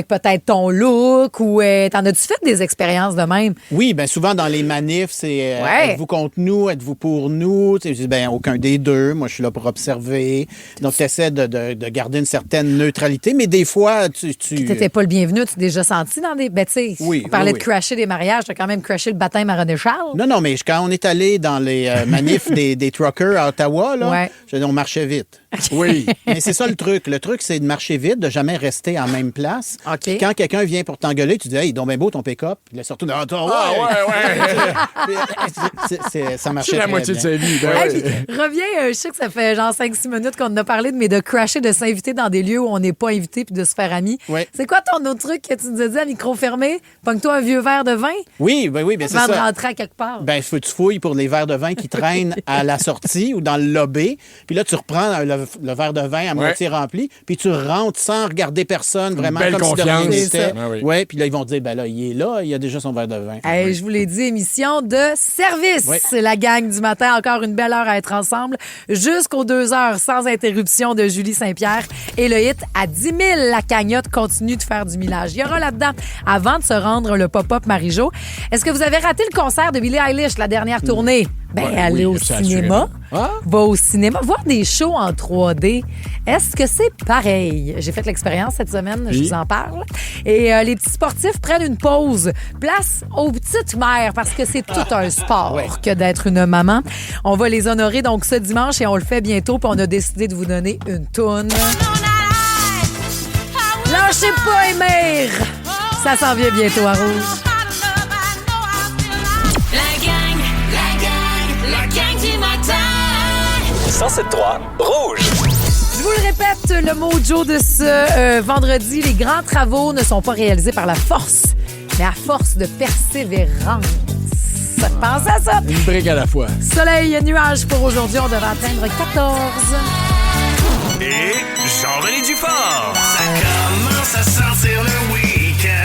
peut-être ton look ou t'en as-tu fait des expériences de même? Oui, bien souvent dans les manifs, c'est êtes-vous contre nous, êtes-vous pour nous? Tu dis, ben aucun des deux. Moi, je suis là pour observer. Donc, tu essaies de garder une certaine neutralité, mais des fois, tu n'étais pas le bienvenu. Tu t'es déjà senti dans des... Ben, tu sais, on parlait de crasher des mariages. Tu as quand même crashé le baptême à René Charles. Non, mais quand on est allé dans les manifs des truckers à Ottawa, là, on marchait vite. Oui. Mais c'est ça le truc. Le truc, c'est de marcher vite, de jamais rester en même place. Puis quand quelqu'un vient pour t'engueuler, tu dis « Hey, il est donc bien beau ton pick-up. » Il est surtout dans ça marchait c'est la très moitié bien. de sa vie. Reviens, je sais que ça fait genre 5-6 minutes qu'on en a parlé, mais de crasher, de s'inviter dans des lieux où on n'est pas invité puis de se faire amis. C'est quoi ton autre truc que tu nous as dit à micro fermé? Pogne-toi un vieux verre de vin? Oui, bien c'est ça. Avant de rentrer à quelque part. Ben, tu fouilles pour les verres de vin qui traînent à la sortie ou dans le lobby. Puis là, tu reprends le verre de vin à moitié rempli, puis tu rentres sans regarder personne, vraiment belle comme si de confiance. rien n'était. Oui. Puis là, ils vont te dire, ben là, il est là, il a déjà son verre de vin. Hey, je vous l'ai dit, émission de service. C'est la gang du matin. Encore une belle heure à être ensemble. Jusqu'aux 2 heures sans interruption de Julie Saint-Pierre. Et le hit à 10 000, la cagnotte continue de faire du millage. Il y aura là-dedans, avant de se rendre le pop-up Marie-Jo. Est-ce que vous avez raté le concert de Billie Eilish, la dernière tournée? Allez au cinéma. Va au cinéma. Voir des shows en 3D. Est-ce que c'est pareil? J'ai fait l'expérience cette semaine, je vous en parle. Et les petits sportifs prennent une pause. Place aux petites mères parce que c'est tout un sport que d'être une maman. On va les honorer donc ce dimanche et on le fait bientôt. Puis on a décidé de vous donner une toune. Lâchez pas, Émir! Ça s'en vient bientôt à Rouge. La gang du matin. 107.3 Rouge. Je vous le répète, le mojo de ce vendredi, les grands travaux ne sont pas réalisés par la force, mais à force de persévérance. Pensez à ça. Une brique à la fois. Soleil, nuages pour aujourd'hui, on devrait atteindre 14. Et Jean-René Dufort. Ça commence à sentir le week-end.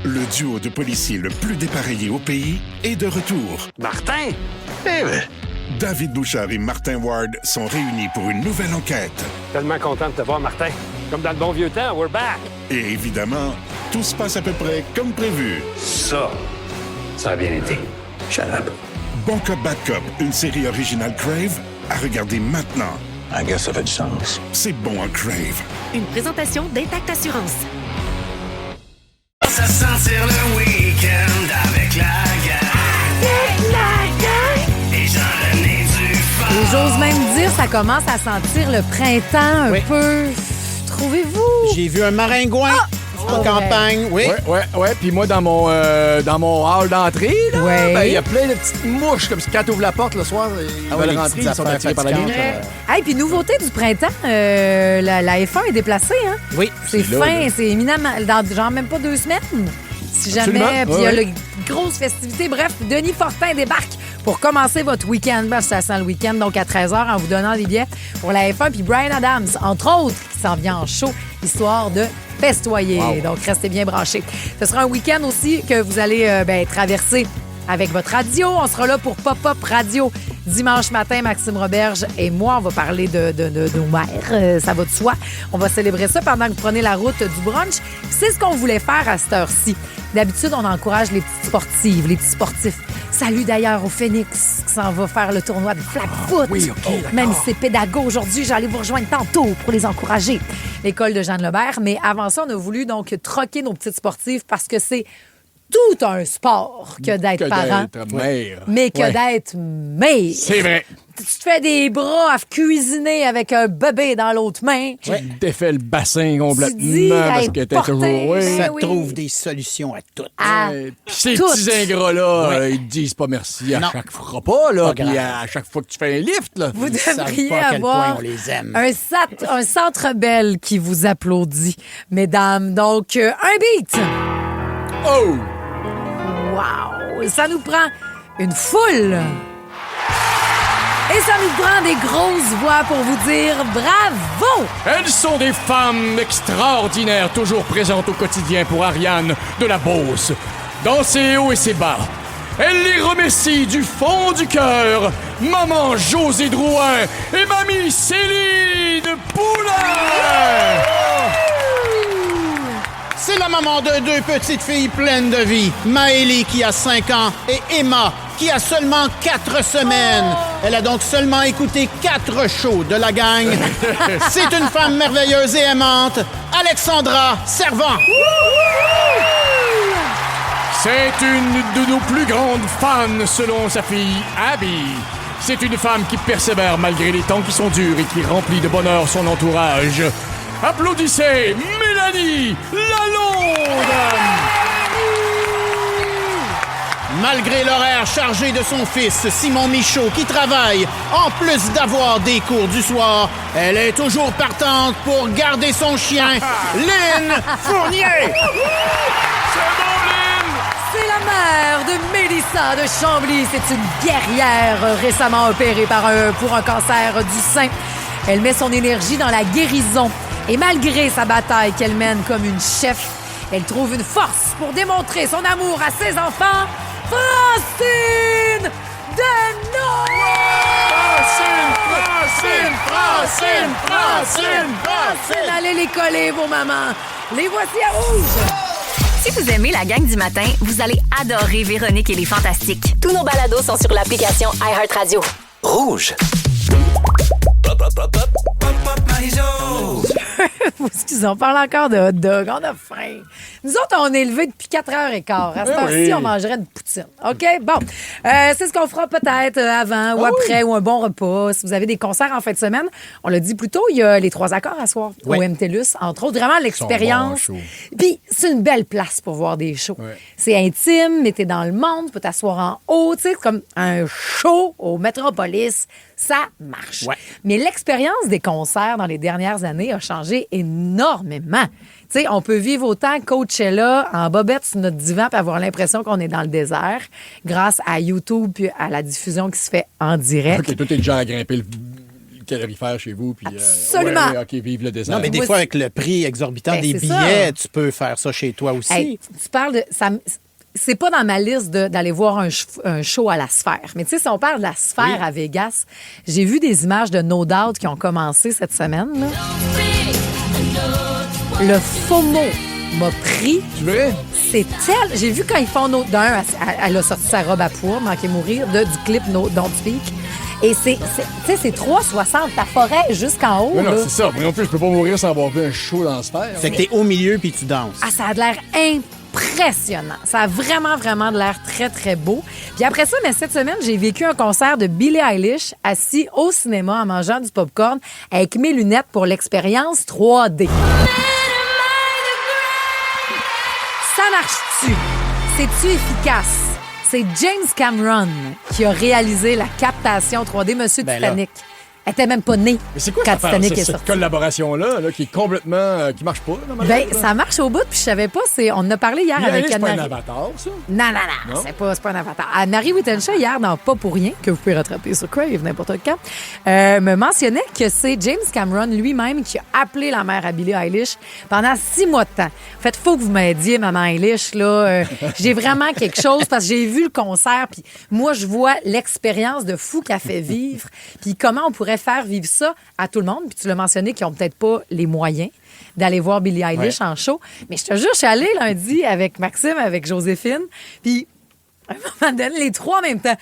Le duo de policiers le plus dépareillé au pays est de retour. Martin? David Bouchard et Martin Ward sont réunis pour une nouvelle enquête. Tellement content de te voir, Martin. Comme dans le bon vieux temps, we're back. Et évidemment, tout se passe à peu près comme prévu. Ça a bien été. Shut up. Bon Cop, Bad Cop, une série originale Crave, à regarder maintenant. I guess ça fait du sens. C'est bon en Crave. Une présentation d'Intact Assurance. Ça sentir le week-end avec la gang. Et Jean-René Dufort. Et j'ose même dire, ça commence à sentir le printemps un peu trouvez-vous? J'ai vu un maringouin en campagne, oui. Ouais. Puis moi, dans mon hall d'entrée, là, Ouais. ben, il y a plein de petites mouches, comme si quand tu ouvres la porte le soir, ils Ah veulent oui, les rentrer, petites ils sont affaires attirés par la fatigantes, nuit. Hey, puis nouveauté du printemps, la F1 est déplacée, hein? Oui. C'est C'est là, fin, là. c'est éminemment, dans genre même pas 2 semaines. Si jamais, Absolument, puis il y a ouais. le grosse festivité. Bref, Denis Fortin débarque pour commencer votre week-end. Ben, ça sent le week-end, donc à 13h, en vous donnant des billets pour la F1. Puis Bryan Adams, entre autres, qui s'en vient en show, histoire de festoyer. Wow. Donc, restez bien branchés. Ce sera un week-end aussi que vous allez traverser avec votre radio. On sera là pour Pop-Up Radio dimanche matin. Maxime Roberge et moi, on va parler de nos mères. Ça va de soi. On va célébrer ça pendant que vous prenez la route du brunch. C'est ce qu'on voulait faire à cette heure-ci. D'habitude, on encourage les petites sportives, les petits sportifs. Salut d'ailleurs au Phoenix qui s'en va faire le tournoi de flag foot. oui, OK, d'accord. Même si c'est pédago aujourd'hui, j'allais vous rejoindre tantôt pour les encourager. L'école de Jeanne Lebert. Mais avant ça, on a voulu donc troquer nos petites sportives parce que c'est tout un sport que d'être parent, d'être mère. mais que Ouais. d'être mère. C'est vrai. Tu te fais des bras à cuisiner avec un bébé dans l'autre main. Tu défais le bassin complètement dis, parce hey, que t'es porter, toujours... Oui. Ça oui. trouve des solutions à tout. À Puis ces toutes. petits ingrats-là, Ouais. ils te disent pas merci à Non. chaque repas, là, Pas puis grave. à chaque fois que tu fais un lift, là. Vous Ils savent devriez pas à quel point avoir on les aime. un centre belle qui vous applaudit, mesdames. Donc, un beat. Oh! Wow! Ça nous prend une foule. Et ça nous prend des grosses voix pour vous dire bravo! Elles sont des femmes extraordinaires, toujours présentes au quotidien pour Ariane de la Beauce. Dans ses hauts et ses bas, elle les remercie du fond du cœur, Maman Josée Drouin et Mamie Céline Poulain! C'est la maman de 2 petites filles pleines de vie. Maëlie qui a 5 ans et Emma qui a seulement 4 semaines. Elle a donc seulement écouté 4 shows de la gang. C'est une femme merveilleuse et aimante, Alexandra Servant. C'est une de nos plus grandes fans, selon sa fille Abby. C'est une femme qui persévère malgré les temps qui sont durs et qui remplit de bonheur son entourage. Applaudissez Mélanie Lalonde! Malgré l'horaire chargé de son fils, Simon Michaud, qui travaille, en plus d'avoir des cours du soir, elle est toujours partante pour garder son chien, Lynn Fournier. C'est la mère de Mélissa de Chambly. C'est une guerrière récemment opérée pour un cancer du sein. Elle met son énergie dans la guérison. Et malgré sa bataille qu'elle mène comme une chef, elle trouve une force pour démontrer son amour à ses enfants. Francine Deneau! Francine! Allez les coller, vos mamans. Les voici à rouge. Si vous aimez la gang du matin, vous allez adorer Véronique et les Fantastiques. Tous nos balados sont sur l'application iHeartRadio. Rouge. Excusez, on parle encore de hot dog. On a faim. Nous autres, on est levés depuis 4h15. À cette heure-ci, oui. on mangerait une poutine. OK? Bon. C'est ce qu'on fera peut-être avant ou après ou un bon repas. Si vous avez des concerts en fin de semaine, on l'a dit plus tôt, il y a les 3 accords à soir au MTLUS. Entre autres, vraiment l'expérience. Ils sont bons, shows. Puis, c'est une belle place pour voir des shows. Ouais. C'est intime, mais t'es dans le monde, tu peux t'asseoir en haut. Tu sais, comme un show au Metropolis. Ça marche. Ouais. Mais l'expérience des concerts dans les dernières années a changé énormément. Tu sais, on peut vivre autant Coachella en bobette sur notre divan puis avoir l'impression qu'on est dans le désert grâce à YouTube puis à la diffusion qui se fait en direct. OK, toi, t'es déjà à grimper le calorifère chez vous. Puis, Absolument. OK, vive le désert. Non, mais des Moi, fois, avec le prix exorbitant Ben, des c'est billets, ça. tu peux faire ça chez toi aussi. Hey, tu parles de... Ça, c'est pas dans ma liste d'aller voir un show à la Sphère. Mais tu sais, si on parle de la Sphère à Vegas, j'ai vu des images de No Doubt qui ont commencé cette semaine. Là. Le FOMO m'a pris. Tu vrai? C'est tel... J'ai vu quand ils font d'un, elle a sorti sa robe à poids, manqué mourir, du clip Don't Speak. Et tu sais, c'est 3,60 ta forêt jusqu'en haut. Oui, non, là. c'est ça. Moi non plus, je peux pas mourir sans avoir vu un show dans la sphère. Fait que t'es au milieu puis tu danses. Ah, ça a l'air impressionnant. Ça a vraiment, vraiment de l'air très, très beau. Puis après ça, mais cette semaine, j'ai vécu un concert de Billie Eilish assis au cinéma en mangeant du popcorn avec mes lunettes pour l'expérience 3D. Ça marche-tu? C'est-tu efficace? C'est James Cameron qui a réalisé la captation 3D, Monsieur Titanic. Elle était même pas née Mais c'est quoi quand Titanic est cette sorti. collaboration-là qui est complètement... qui marche pas? Là, Ça marche au bout, puis je savais pas. On en a parlé hier avec c'est pas un Anne-Marie. avatar, ça? Non. C'est pas un avatar. Anne-Marie Wittenshaw, hier, dans Pas pour rien, que vous pouvez rattraper sur Crave, n'importe quand, me mentionnait que c'est James Cameron lui-même qui a appelé la mère à Billie Eilish pendant 6 mois de temps. En fait, faut que vous m'aidiez, maman Eilish, là. J'ai vraiment quelque chose parce que j'ai vu le concert, puis moi, je vois l'expérience de fou qu'elle fait vivre, puis comment on pourrait faire vivre ça à tout le monde. Puis tu l'as mentionné qu'ils n'ont peut-être pas les moyens d'aller voir Billie Eilish en show. Mais je te jure, je suis allée lundi avec Maxime, avec Joséphine, puis à un moment donné, les trois en même temps,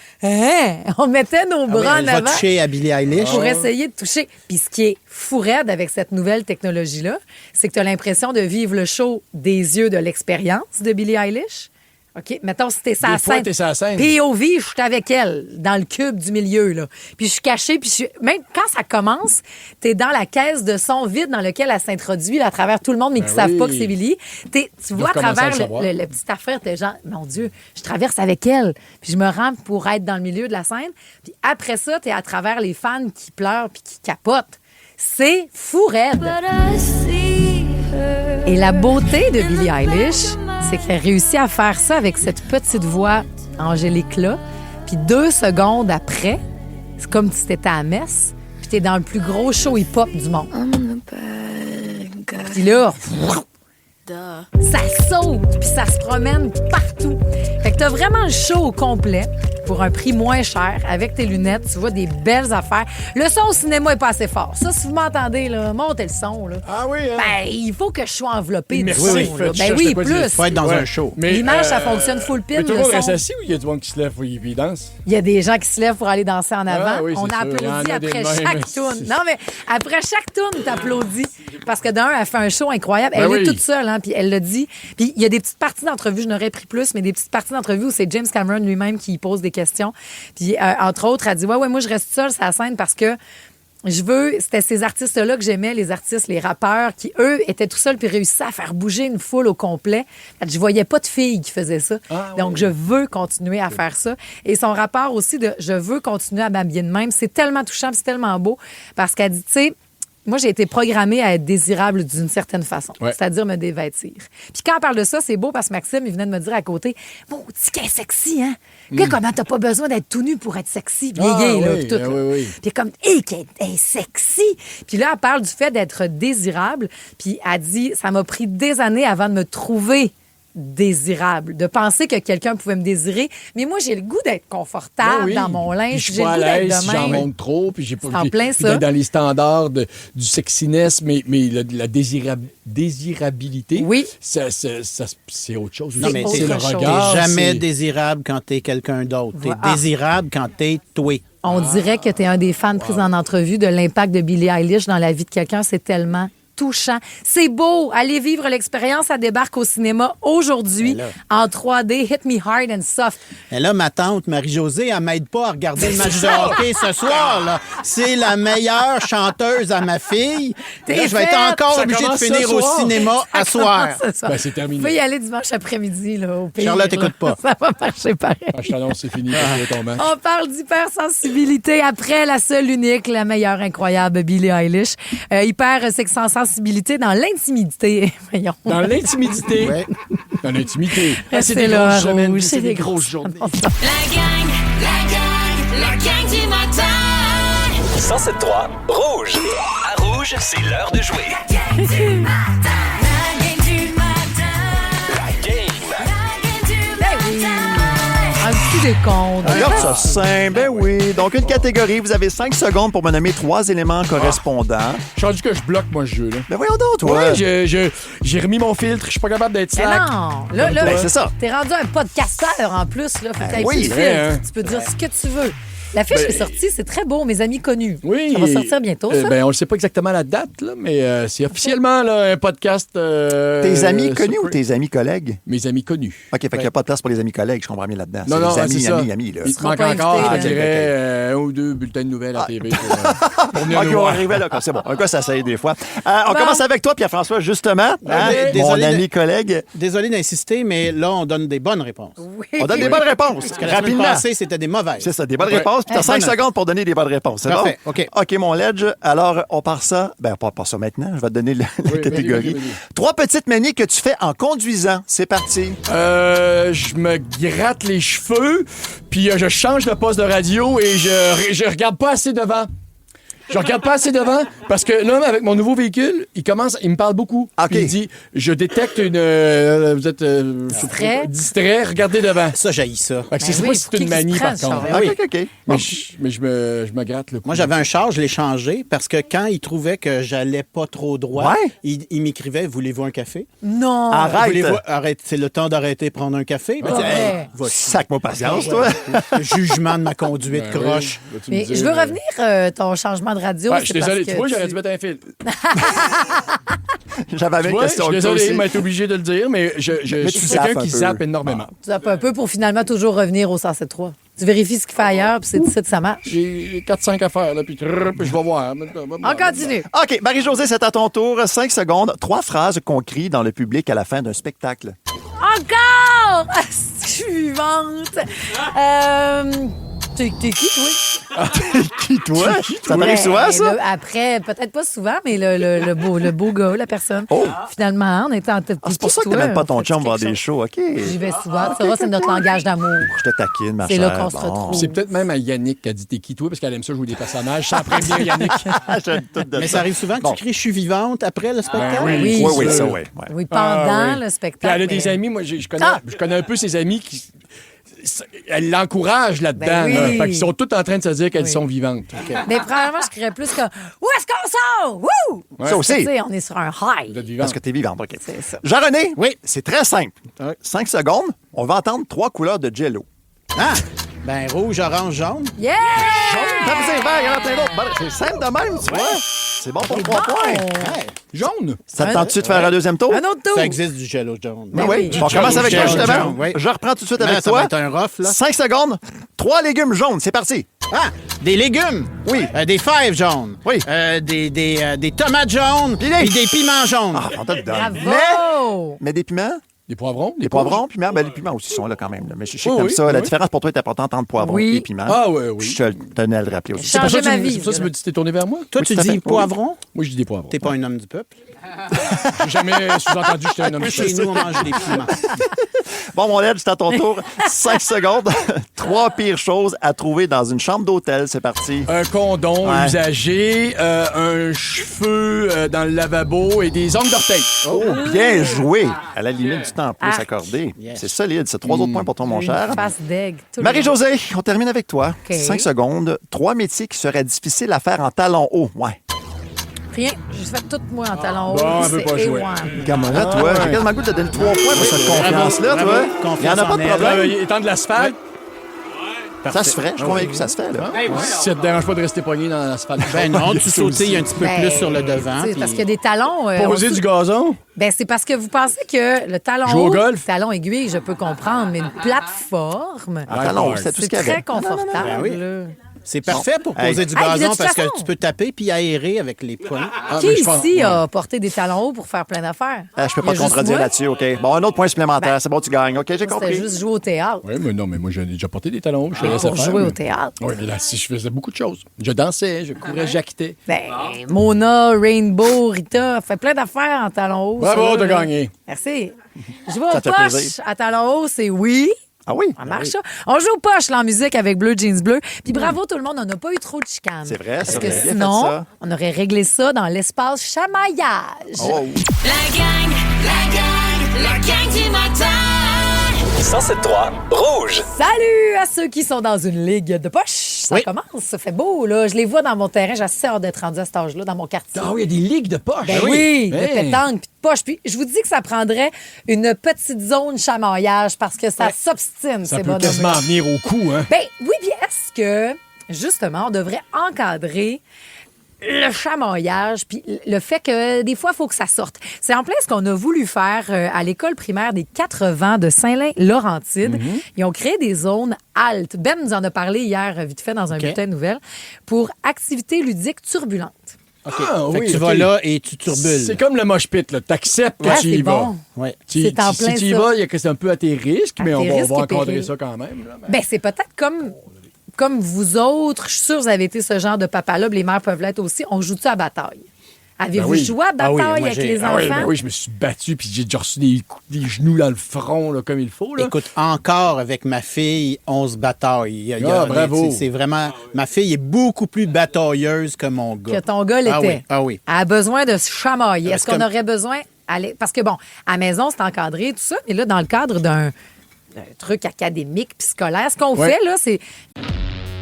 on mettait nos bras en va avant toucher à Billie Eilish. pour essayer de toucher. Puis ce qui est fou raide avec cette nouvelle technologie-là, c'est que tu as l'impression de vivre le show des yeux de l'expérience de Billie Eilish. OK, mettons, si t'es sa scène. POV, je suis avec elle, dans le cube du milieu, là. Puis je suis cachée, même quand ça commence, t'es dans la caisse de son vide dans lequel elle s'introduit là, à travers tout le monde, mais qui savent pas que c'est Billie. Tu vois à travers le petit affaire, t'es genre, mon Dieu, je traverse avec elle. Puis je me rends pour être dans le milieu de la scène. Puis après ça, t'es à travers les fans qui pleurent puis qui capotent. C'est fou raide. Et la beauté de Billie Eilish, c'est qu'elle réussit à faire ça avec cette petite voix angélique-là. Puis 2 secondes après, c'est comme si t'étais à la messe, puis t'es dans le plus gros show hip-hop du monde. Puis là, ça saute, puis ça se promène partout. Fait que t'as vraiment le show au complet pour un prix moins cher, avec tes lunettes, tu vois des belles affaires. Le son au cinéma est pas assez fort. Ça, si vous m'entendez, là, montez le son. Là. Ah oui, hein? Ben, il faut que je sois enveloppée de Merci. son. Là. Ben oui, plus. Il faut être dans un show. L'image, ça fonctionne full pin. Mais tout le monde reste son. assis ou il y a du monde qui se lève et il danse? Il y a des gens qui se lèvent pour aller danser en avant. Ah oui, on c'est sûr. applaudit Il y en a après des mêmes. chaque tourne. Non, mais après chaque tourne, t'applaudis. Parce que d'un, elle fait un show incroyable. Elle Ben est oui. toute seule, hein, puis elle l'a dit. Puis il y a des petites parties d'entrevue, je n'aurais pris plus, mais des petites parties d'entrevue où c'est James Cameron lui-même qui pose des questions. Puis entre autres, elle dit ouais, moi je reste seule sur la scène parce que c'était ces artistes-là que j'aimais, les artistes, les rappeurs, qui, eux, étaient tout seuls puis réussissaient à faire bouger une foule au complet. Je voyais pas de filles qui faisaient ça. Donc, je veux continuer à faire ça. Et son rapport aussi de « je veux continuer à m'habiller de même », c'est tellement touchant, c'est tellement beau, parce qu'elle dit, tu sais, moi, j'ai été programmée à être désirable d'une certaine façon, c'est-à-dire me dévêtir. Puis quand on parle de ça, c'est beau parce que Maxime, il venait de me dire à côté, « Bon, tu qu'elle est sexy, hein? Gars, comment t'as pas besoin d'être tout nu pour être sexy? » Puis gay, là, puis tout. Là. Puis comme, qu'elle est sexy! Puis là, elle parle du fait d'être désirable. Puis elle dit, ça m'a pris des années avant de me trouver désirable, de penser que quelqu'un pouvait me désirer. Mais moi, j'ai le goût d'être confortable dans mon linge. Je suis J'ai pas le à goût d'être l'aise de si j'en même. montre trop, puis j'ai pas C'est en plein puis ça. dans les standards du sexiness, mais la désirabilité, c'est autre chose. Non, mais c'est le regard. T'es jamais c'est- désirable quand t'es quelqu'un d'autre. T'es Ah. désirable quand t'es toi. On dirait que tu es un des fans pris en entrevue de l'impact de Billie Eilish dans la vie de quelqu'un. C'est tellement touchant. C'est beau. Allez vivre l'expérience. Ça débarque au cinéma aujourd'hui en 3D. Hit me hard and soft. Et là, ma tante Marie-Josée, elle m'aide pas à regarder le match de hockey ce soir. Là. C'est la meilleure chanteuse à ma fille. Là, je vais être encore obligé de finir au cinéma à soir. Ben, c'est terminé. Tu peux y aller dimanche après-midi là, au pays. Charlotte, écoute pas. Ça va marcher pareil. Je t'annonce, c'est fini. C'est ton match. On parle d'hypersensibilité après la seule, unique, la meilleure, incroyable Billie Eilish. Hypersensibilité dans l'intimité. Voyons. Dans l'intimité. Ouais. Dans l'intimité. C'est des là, grosses semaines, rouge, c'est c'est des des grosses grosses journées. La gang du matin. 107.3 Rouge. À Rouge, c'est l'heure de jouer. La gang du matin. La game. Un petit décompte. Regarde ça, simple. Ben oui. Donc, une catégorie. Vous avez 5 secondes pour me nommer 3 éléments correspondants. Je suis rendu que je bloque, moi, ce jeu-là. Ben voyons donc, toi. Ouais, j'ai remis mon filtre. Je suis pas capable d'être Mais slack. non, là, Ben, c'est ça. t'es rendu un podcasteur en plus. Là. Faut que t'ailles oui, plus de vrai, filtre. hein. Tu peux dire ce que tu veux. L'affiche est sortie, c'est très beau, mes amis connus. Oui. Ça va sortir bientôt, ça? On ne sait pas exactement la date, là, mais c'est officiellement là, un podcast. Tes amis connus ou tes amis collègues? Mes amis connus. OK, fait qu'il n'y a pas de place pour les amis collègues, je comprends bien là-dedans. Non, c'est c'est les ça. amis, là. Il te manque encore, je dirais, un ou deux bulletins de nouvelles à TV. Pour venir OK, nous on voir. arrivait là. C'est bon. Un cas, ça s'aide des fois. On commence avec toi, Pierre-François, justement. Mon ami collègue. Désolé d'insister, mais là, on donne des bonnes réponses. On donne des bonnes réponses. Parce que la semaine passée, c'était des mauvaises. C'est ça, des bonnes réponses. Puis tu as 5 secondes pour donner des bonnes réponses. C'est Parfait, bon? OK. OK, mon Ledge. Alors, on part ça. Ben, on part ça maintenant. Je vais te donner la catégorie. vas-y. 3 petites manies que tu fais en conduisant. C'est parti. Je me gratte les cheveux, puis je change de poste de radio et je regarde pas assez devant. Je regarde pas assez devant parce que là, avec mon nouveau véhicule, il me parle beaucoup. Okay. Il dit, je détecte vous êtes distrait, regardez devant. Ça, j'haïs ça. Fait que c'est pas si c'est une manie, par contre. OK. Mais je me gratte le cou. Moi, j'avais un char, je l'ai changé parce que quand il trouvait que j'allais pas trop droit, il m'écrivait « Voulez-vous un café? » Non! Arrête, c'est le temps d'arrêter de prendre un café. Il me dit, hey, sac-moi patience, toi. Le jugement de ma conduite croche. Mais je veux revenir ton changement de radio. Ouais, je suis désolé. Tu vois, j'aurais dû mettre un fil. J'avais avec question. Je suis désolé, il m'a été obligé de le dire, mais je suis quelqu'un qui zappe énormément. Tu zappes un peu pour finalement toujours revenir au 107.3. Tu vérifies ce qu'il fait ailleurs, puis c'est ici que ça marche. J'ai 4-5 affaires, là, puis je vais voir. On continue. OK, Marie-Josée, c'est à ton tour. 5 secondes. 3 phrases qu'on crie dans le public à la fin d'un spectacle. Encore! Suivante. T'es qui, toi? T'es qui, toi? Ça t'arrive souvent, ça? Après, peut-être pas souvent, mais le beau gars, la personne. Finalement, on était en tête. C'est pour ça que t'amènes pas ton chum voir des shows, OK? J'y vais souvent. Ça va, c'est notre langage d'amour. Je te taquine, ma chère. C'est là qu'on se retrouve. C'est peut-être même à Yannick qui a dit t'es qui, toi, parce qu'elle aime ça jouer des personnages. Ça apprend bien Yannick. Mais ça arrive souvent que tu cries « Je suis vivante » après le spectacle? Oui, ça, oui. Oui, pendant le spectacle. Puis elle a des amis, moi, je connais un peu ses amis qui... Elle l'encourage là-dedans. Ben oui. Là. Fait qu'ils sont tous en train de se dire qu'elles sont vivantes. Okay. Mais probablement, je crierais plus que « Où est-ce qu'on sort? Wouh! » Ça aussi. On est sur un high. Parce que t'es vivante, OK. C'est ça. Jean-René, oui, c'est très simple. 5 secondes, on va entendre 3 couleurs de Jell-O. Ah! Ben, rouge, orange, jaune. Yeah! Jaune, vert, il y en a plein d'autres. C'est simple de même, tu vois. C'est bon pour 3 points. Ouais. Jaune. Ça te tente-tu de faire un deuxième tour? Un autre tour. Ça existe du Jell-O jaune. Oui. On commence avec toi, justement. Je reprends tout de suite avec ça toi. va être un rough, là. 5 secondes, 3 légumes jaunes. C'est parti. Ah! Des légumes. Oui. Des fèves jaunes. Oui. Des tomates jaunes. Puis des piments jaunes. Ah, on te le donne. Bravo! Mais des piments? Des poivrons? Des poivrons, piments. Ben, les piments aussi sont là quand même. Là. Mais je sais que t'aimes ça. La différence pour toi est importante entre poivrons et piments. Ah, oui. Je te tenais à le rappeler aussi. Changer ma vie. C'est pour ça que tu me dis que t'es tourné vers moi? Toi, tu dis poivrons? Moi, je dis des poivrons. T'es pas un homme du peuple? J'ai jamais sous-entendu que j'étais un homme du peuple. Chez nous, on mange des piments. Bon, mon aide, c'est à ton tour. 5 secondes. 3 pires choses à trouver dans une chambre d'hôtel. C'est parti. Un condom usagé, un cheveu dans le lavabo et des ongles d'orteil. Oh, bien joué. À la limite du temps peut s'accorder. Yes. C'est solide. C'est 3 autres points pour toi, mon cher. Face d'aigle. Marie-Josée, on termine avec toi. Okay. 5 secondes. 3 métiers qui seraient difficiles à faire en talons hauts. Ouais. Rien. J'ai fait tout, moi, en talons hauts. Bon, on veut pas jouer. Comment là, toi? J'ai quasiment le goût de te donner 3 points pour cette confiance-là, toi. Il n'y en a pas de problème. Étant de l'asphalte. Ça se ferait. Je suis convaincu que ça se fait, là. Si ça te dérange pas de rester pogné dans l'asphalte. Ben non, tu sautilles un petit peu plus sur le devant. C'est parce qu'il y a des talons. Poser du gazon? Ben, c'est parce que vous pensez que le talon Jouer au haut, golf? le talon aiguille, je peux comprendre, mais une plateforme, c'est tout ce qu'il y avait. très confortable. Ben oui. C'est parfait pour poser du gazon parce que tu peux taper puis aérer avec les poings. Qui ici a porté des talons hauts pour faire plein d'affaires? Je peux pas te contredire là-dessus, OK. Bon, un autre point supplémentaire. C'est bon, tu gagnes. OK, j'ai compris. C'était juste jouer au théâtre. Oui, mais non, mais moi, j'ai déjà porté des talons hauts. Pour jouer au théâtre. Oui, mais là, si je faisais beaucoup de choses. Je dansais, je courais, j'acquitais. Ben, Mona, Rainbow, Rita, fait plein d'affaires en talons hauts. Bravo, t'as gagné. Merci. Je vais aux poches à talons hauts, c'est oui. Ah oui? Ça marche, ça. On joue aux poches, là, en musique, avec Bleu Jeans Bleu. Puis bravo tout le monde, on n'a pas eu trop de chicanes. C'est vrai, parce que sinon, on aurait réglé ça dans l'espace chamaillage. Oh. La gang du matin. 107.3 Rouge. Salut à ceux qui sont dans une ligue de poche. Ça commence, ça fait beau, là. Je les vois dans mon terrain. J'ai assez hâte d'être rendu à cet âge-là, dans mon quartier. Ah oui, il y a des ligues de poche. Ben oui, de pétanque puis de poche. Puis je vous dis que ça prendrait une petite zone chamaillage parce que ça s'obstine, ça ces peut bonhommes. quasiment venir au cou, hein? Ben oui, puis est-ce que Justement, on devrait encadrer le chamaillage, puis le fait que des fois, il faut que ça sorte. C'est en plein ce qu'on a voulu faire à l'école primaire des 80 de Saint-Lin-Laurentide. Ils ont créé des zones haltes. Ben nous en a parlé hier, vite fait, dans un bulletin de nouvelles, pour activités ludiques turbulentes. OK. Fait que tu vas là et tu turbules. C'est comme le mosh pit, là. T'acceptes que tu y vas. Bon. Ouais. C'est en plein si tu y ça. vas, c'est un peu à tes risques, mais on va encadrer périls. ça quand même. Là, Ben, c'est peut-être comme vous autres. Je suis sûre que vous avez été ce genre de papa-là, puis les mères peuvent l'être aussi. On joue-tu à bataille? Avez-vous joué à bataille avec les enfants? Oui, je me suis battu, puis j'ai déjà reçu des genoux dans le front, là, comme il faut. Là. Écoute, encore avec ma fille, on se bataille. Bravo. C'est vraiment... Ma fille est beaucoup plus batailleuse que mon gars. Que ton gars l'était. Ah oui. Elle a besoin de se chamailler. Est-ce qu'on aurait besoin... Parce que, bon, à la maison, c'est encadré, tout ça, mais là, dans le cadre d'un truc académique puis scolaire, ce qu'on fait, là, c'est...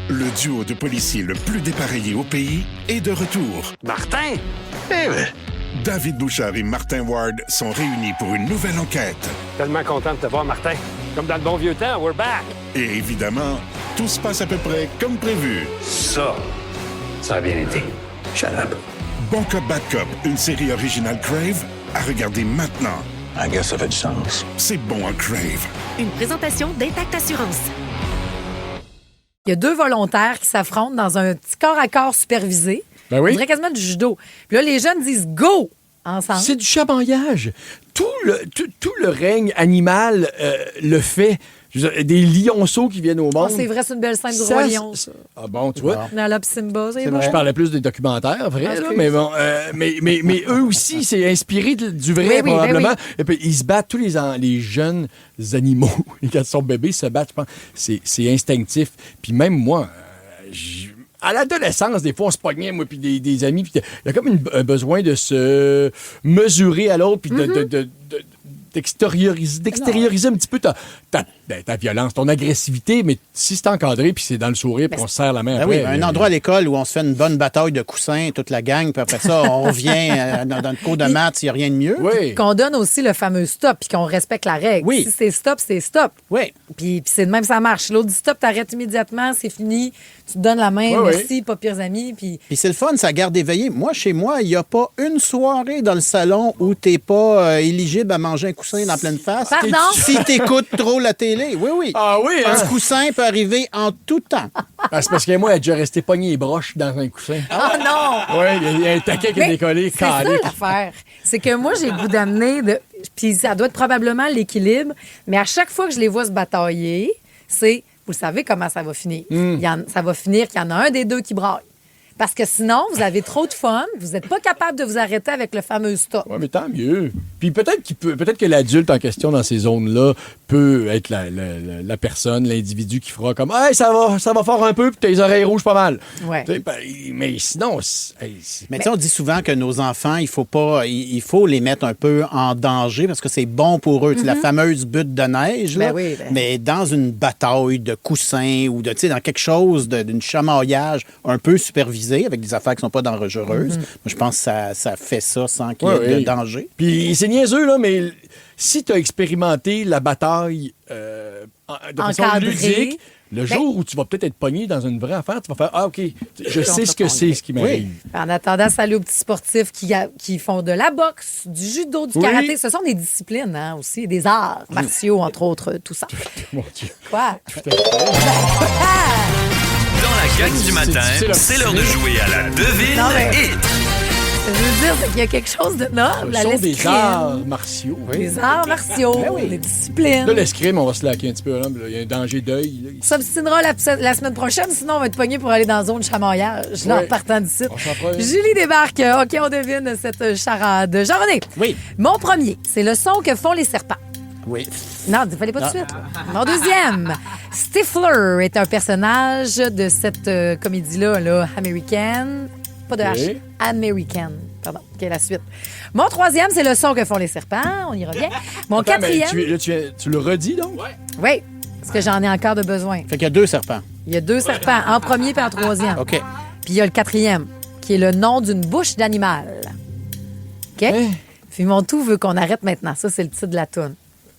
Le duo de policiers le plus dépareillé au pays est de retour. Martin? David Bouchard et Martin Ward sont réunis pour une nouvelle enquête. Tellement content de te voir, Martin. Comme dans le bon vieux temps, we're back. Et évidemment, tout se passe à peu près comme prévu. Ça a bien été. Shut up. Bon Cop, Bad Cop, une série originale Crave, à regarder maintenant. I guess ça fait du sens. C'est bon à Crave. Une présentation d'Intact Assurance. Il y a deux volontaires qui s'affrontent dans un petit corps-à-corps supervisé. Ben oui. On dirait quasiment du judo. Puis là, les jeunes disent « go » ensemble. C'est du chamaillage. Tout le règne animal le fait. Je veux dire, des lionceaux qui viennent au monde. Oh, c'est vrai, c'est une belle scène du Roi Lion. Ah bon, tu vois. Dans la Simba, c'est bon. Je parlais plus des documentaires, vrai, là, mais bon, mais eux aussi, c'est inspiré du vrai, probablement. Oui. Et puis, ils se battent, tous les jeunes animaux, quand ils sont bébés, se battent, je pense. C'est instinctif. Puis même moi, à l'adolescence, des fois, on se pognait, moi, puis des amis, puis il y a comme un besoin de se mesurer à l'autre, puis d'extérioriser un petit peu ta violence, ton agressivité, mais si c'est encadré, puis c'est dans le sourire, puis on se serre la main après. Oui, un endroit à l'école où on se fait une bonne bataille de coussins, toute la gang, puis après ça, on revient dans le cours de maths, il n'y a rien de mieux. Oui. Qu'on donne aussi le fameux stop, puis qu'on respecte la règle. Oui. Si c'est stop, c'est stop. Oui. Puis c'est de même, ça marche. L'autre dit stop, t'arrêtes immédiatement, c'est fini, tu te donnes la main, merci, pas pires amis. Puis c'est le fun, ça garde éveillé. Moi, chez moi, il n'y a pas une soirée dans le salon où tu n'es pas éligible à manger un coussin dans la pleine face. Pardon? Si tu écoutes trop la télé. Oui. Ah oui, hein? Un coussin peut arriver en tout temps. C'est parce que moi, elle a déjà resté pogné les broches dans un coussin. Oh non! Oui, il y a un taquet qui est décollé, C'est ça calé. l'affaire. C'est que moi, j'ai le goût d'amener puis ça doit être probablement l'équilibre, mais à chaque fois que je les vois se batailler, c'est, vous savez comment ça va finir. Ça va finir qu'il y en a un des deux qui braille. Parce que sinon, vous avez trop de fun, vous n'êtes pas capable de vous arrêter avec le fameux stop. Oui, mais tant mieux. Puis peut-être que l'adulte en question dans ces zones-là peut être la personne, l'individu qui fera comme « Hey, ça va faire un peu, puis tes oreilles rouges pas mal. Ouais. » Mais sinon... Mais tu sais, on dit souvent que nos enfants, il faut les mettre un peu en danger parce que c'est bon pour eux. C'est la fameuse butte de neige, là. Mais dans une bataille de coussins ou dans quelque chose d'une chamaillage un peu supervisé, avec des affaires qui ne sont pas dangereuses. Moi, je pense que ça fait ça sans qu'il y ait de danger. Puis c'est niaiseux, là, mais si tu as expérimenté la bataille de façon ludique, le jour où tu vas peut-être être pogné dans une vraie affaire, tu vas faire « Ah, OK, je sais ce que c'est, ce qui m'arrive. » En attendant, salut aux petits sportifs qui font de la boxe, du judo, du karaté. Ce sont des disciplines, hein, aussi, des arts martiaux, entre autres, tout ça. Mon Dieu. Quoi? Dans la gang du matin, c'est l'heure de jouer à la devine hit. Je veux dire, c'est qu'il y a quelque chose de noble à Ce sont des l'escrime. arts martiaux. Des arts martiaux, des disciplines. Là, l'escrime, on va se laquer un petit peu. Là. Il y a un danger d'œil. On s'obstinera la semaine prochaine, sinon on va être pogné pour aller dans la zone chamaillage, là, en partant d'ici. Julie débarque. OK, on devine cette charade. Jean-René. Oui. Mon premier, c'est le son que font les serpents. Oui. Non, il ne fallait pas tout de suite. Mon deuxième, Stifler est un personnage de cette comédie-là, là, américaine. Pas de H. Américaine. Pardon. OK, la suite. Mon troisième, c'est le son que font les serpents. On y revient. Mon quatrième... Tu le redis, donc? Oui, parce que j'en ai encore de besoin. Fait qu'il y a 2 serpents. Il y a 2 serpents, en premier et en troisième. OK. Puis il y a le quatrième, qui est le nom d'une bouche d'animal. OK? Puis mon tout veut qu'on arrête maintenant. Ça, c'est le titre de la toune.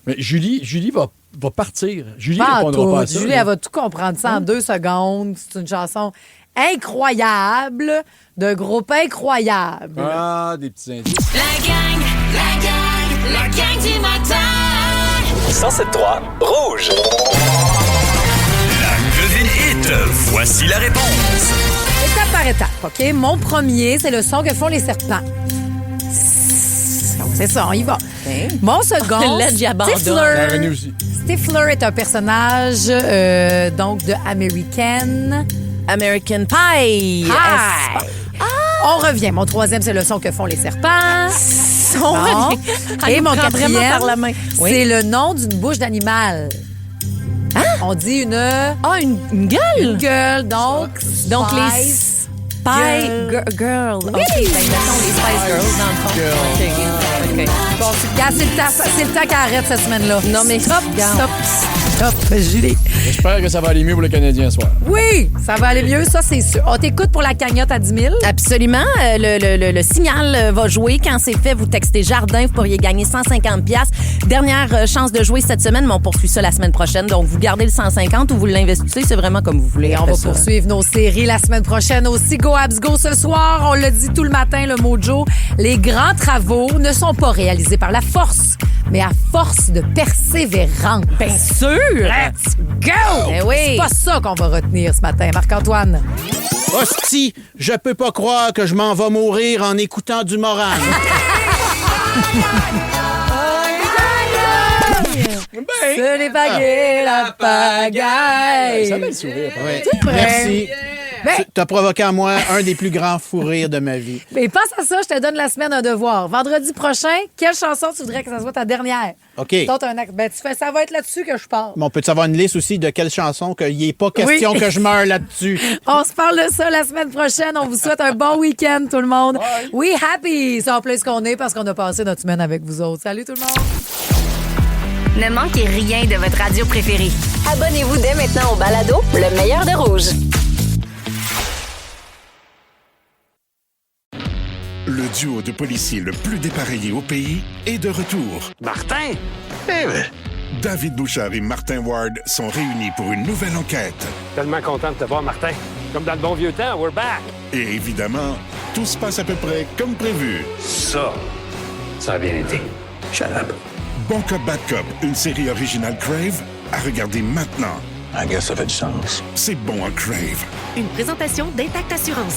Mais Julie va va partir. Julie Pas répondra tout. pas à ça. Julie, elle va tout comprendre ça en 2 secondes. C'est une chanson incroyable d'un groupe incroyable. Ah, des petits indices. La gang du matin. 107.3 Rouge. La devine hit. Voici la réponse. Étape par étape, OK? Mon premier, c'est le son que font les serpents. Donc, c'est ça, on y va. Mon second, Là, j'abandonne. Stifler. Stifler est un personnage donc de American Pie. On revient. Mon troisième, c'est le son que font les serpents. On Bon. revient. Elle Et nous mon prend vraiment quatrième, par la main. Oui. c'est le nom d'une bouche d'animal. On dit une... une gueule? Une gueule, donc les Spice Girl. Oui. OK, ben, mettons les Spice Girls dans le fond. OK. Bon, c'est le temps qu'elle arrête cette semaine-là. Non, mais stop, Julie. J'espère que ça va aller mieux pour le Canadien ce soir. Oui, ça va aller mieux, ça, c'est sûr. On t'écoute pour la cagnotte à 10 000. Absolument. Le signal va jouer. Quand c'est fait, vous textez Jardin. Vous pourriez gagner 150$. Dernière chance de jouer cette semaine, mais on poursuit ça la semaine prochaine. Donc, vous gardez le 150 ou vous l'investissez. C'est vraiment comme vous voulez. Et on va poursuivre nos séries la semaine prochaine aussi. Go Abs Go ce soir. On l'a dit tout le matin, le mojo. Les grands travaux ne sont pas réalisés par la force, mais à force de persévérance. Bien sûr! Let's go! Eh oui. C'est pas ça qu'on va retenir ce matin, Marc-Antoine. Hostie, je peux pas croire que je m'en vais mourir en écoutant du Moran. Ce n'est pas gay, la pagaille. Ça met le sourire. Ouais. Tu es prêt? Merci. Ben- Tu as provoqué en moi un des plus grands fous rires de ma vie. Mais pense à ça, je te donne la semaine un devoir. Vendredi prochain, quelle chanson tu voudrais que ça soit ta dernière? OK. Tente un acte. Ben, tu fais, ça va être là-dessus que je parle. Mais on peut avoir une liste aussi de quelles chansons qu'il n'y ait pas question Oui. que je meure là-dessus? On se parle de ça la semaine prochaine. On vous souhaite un bon week-end, tout le monde. We happy! C'est en plus qu'on est parce qu'on a passé notre semaine avec vous autres. Salut tout le monde! Ne manquez rien de votre radio préférée. Abonnez-vous dès maintenant au balado Le meilleur de Rouge. Le duo de policiers le plus dépareillé au pays est de retour. Martin? David Bouchard et Martin Ward sont réunis pour une nouvelle enquête. Tellement content de te voir, Martin. Comme dans le bon vieux temps, we're back. Et évidemment, tout se passe à peu près comme prévu. Ça a bien été. Shut up. Bon Cop, Bad Cop, une série originale Crave, à regarder maintenant. I guess ça fait du sens. C'est bon à Crave. Une présentation d'Intact Assurance.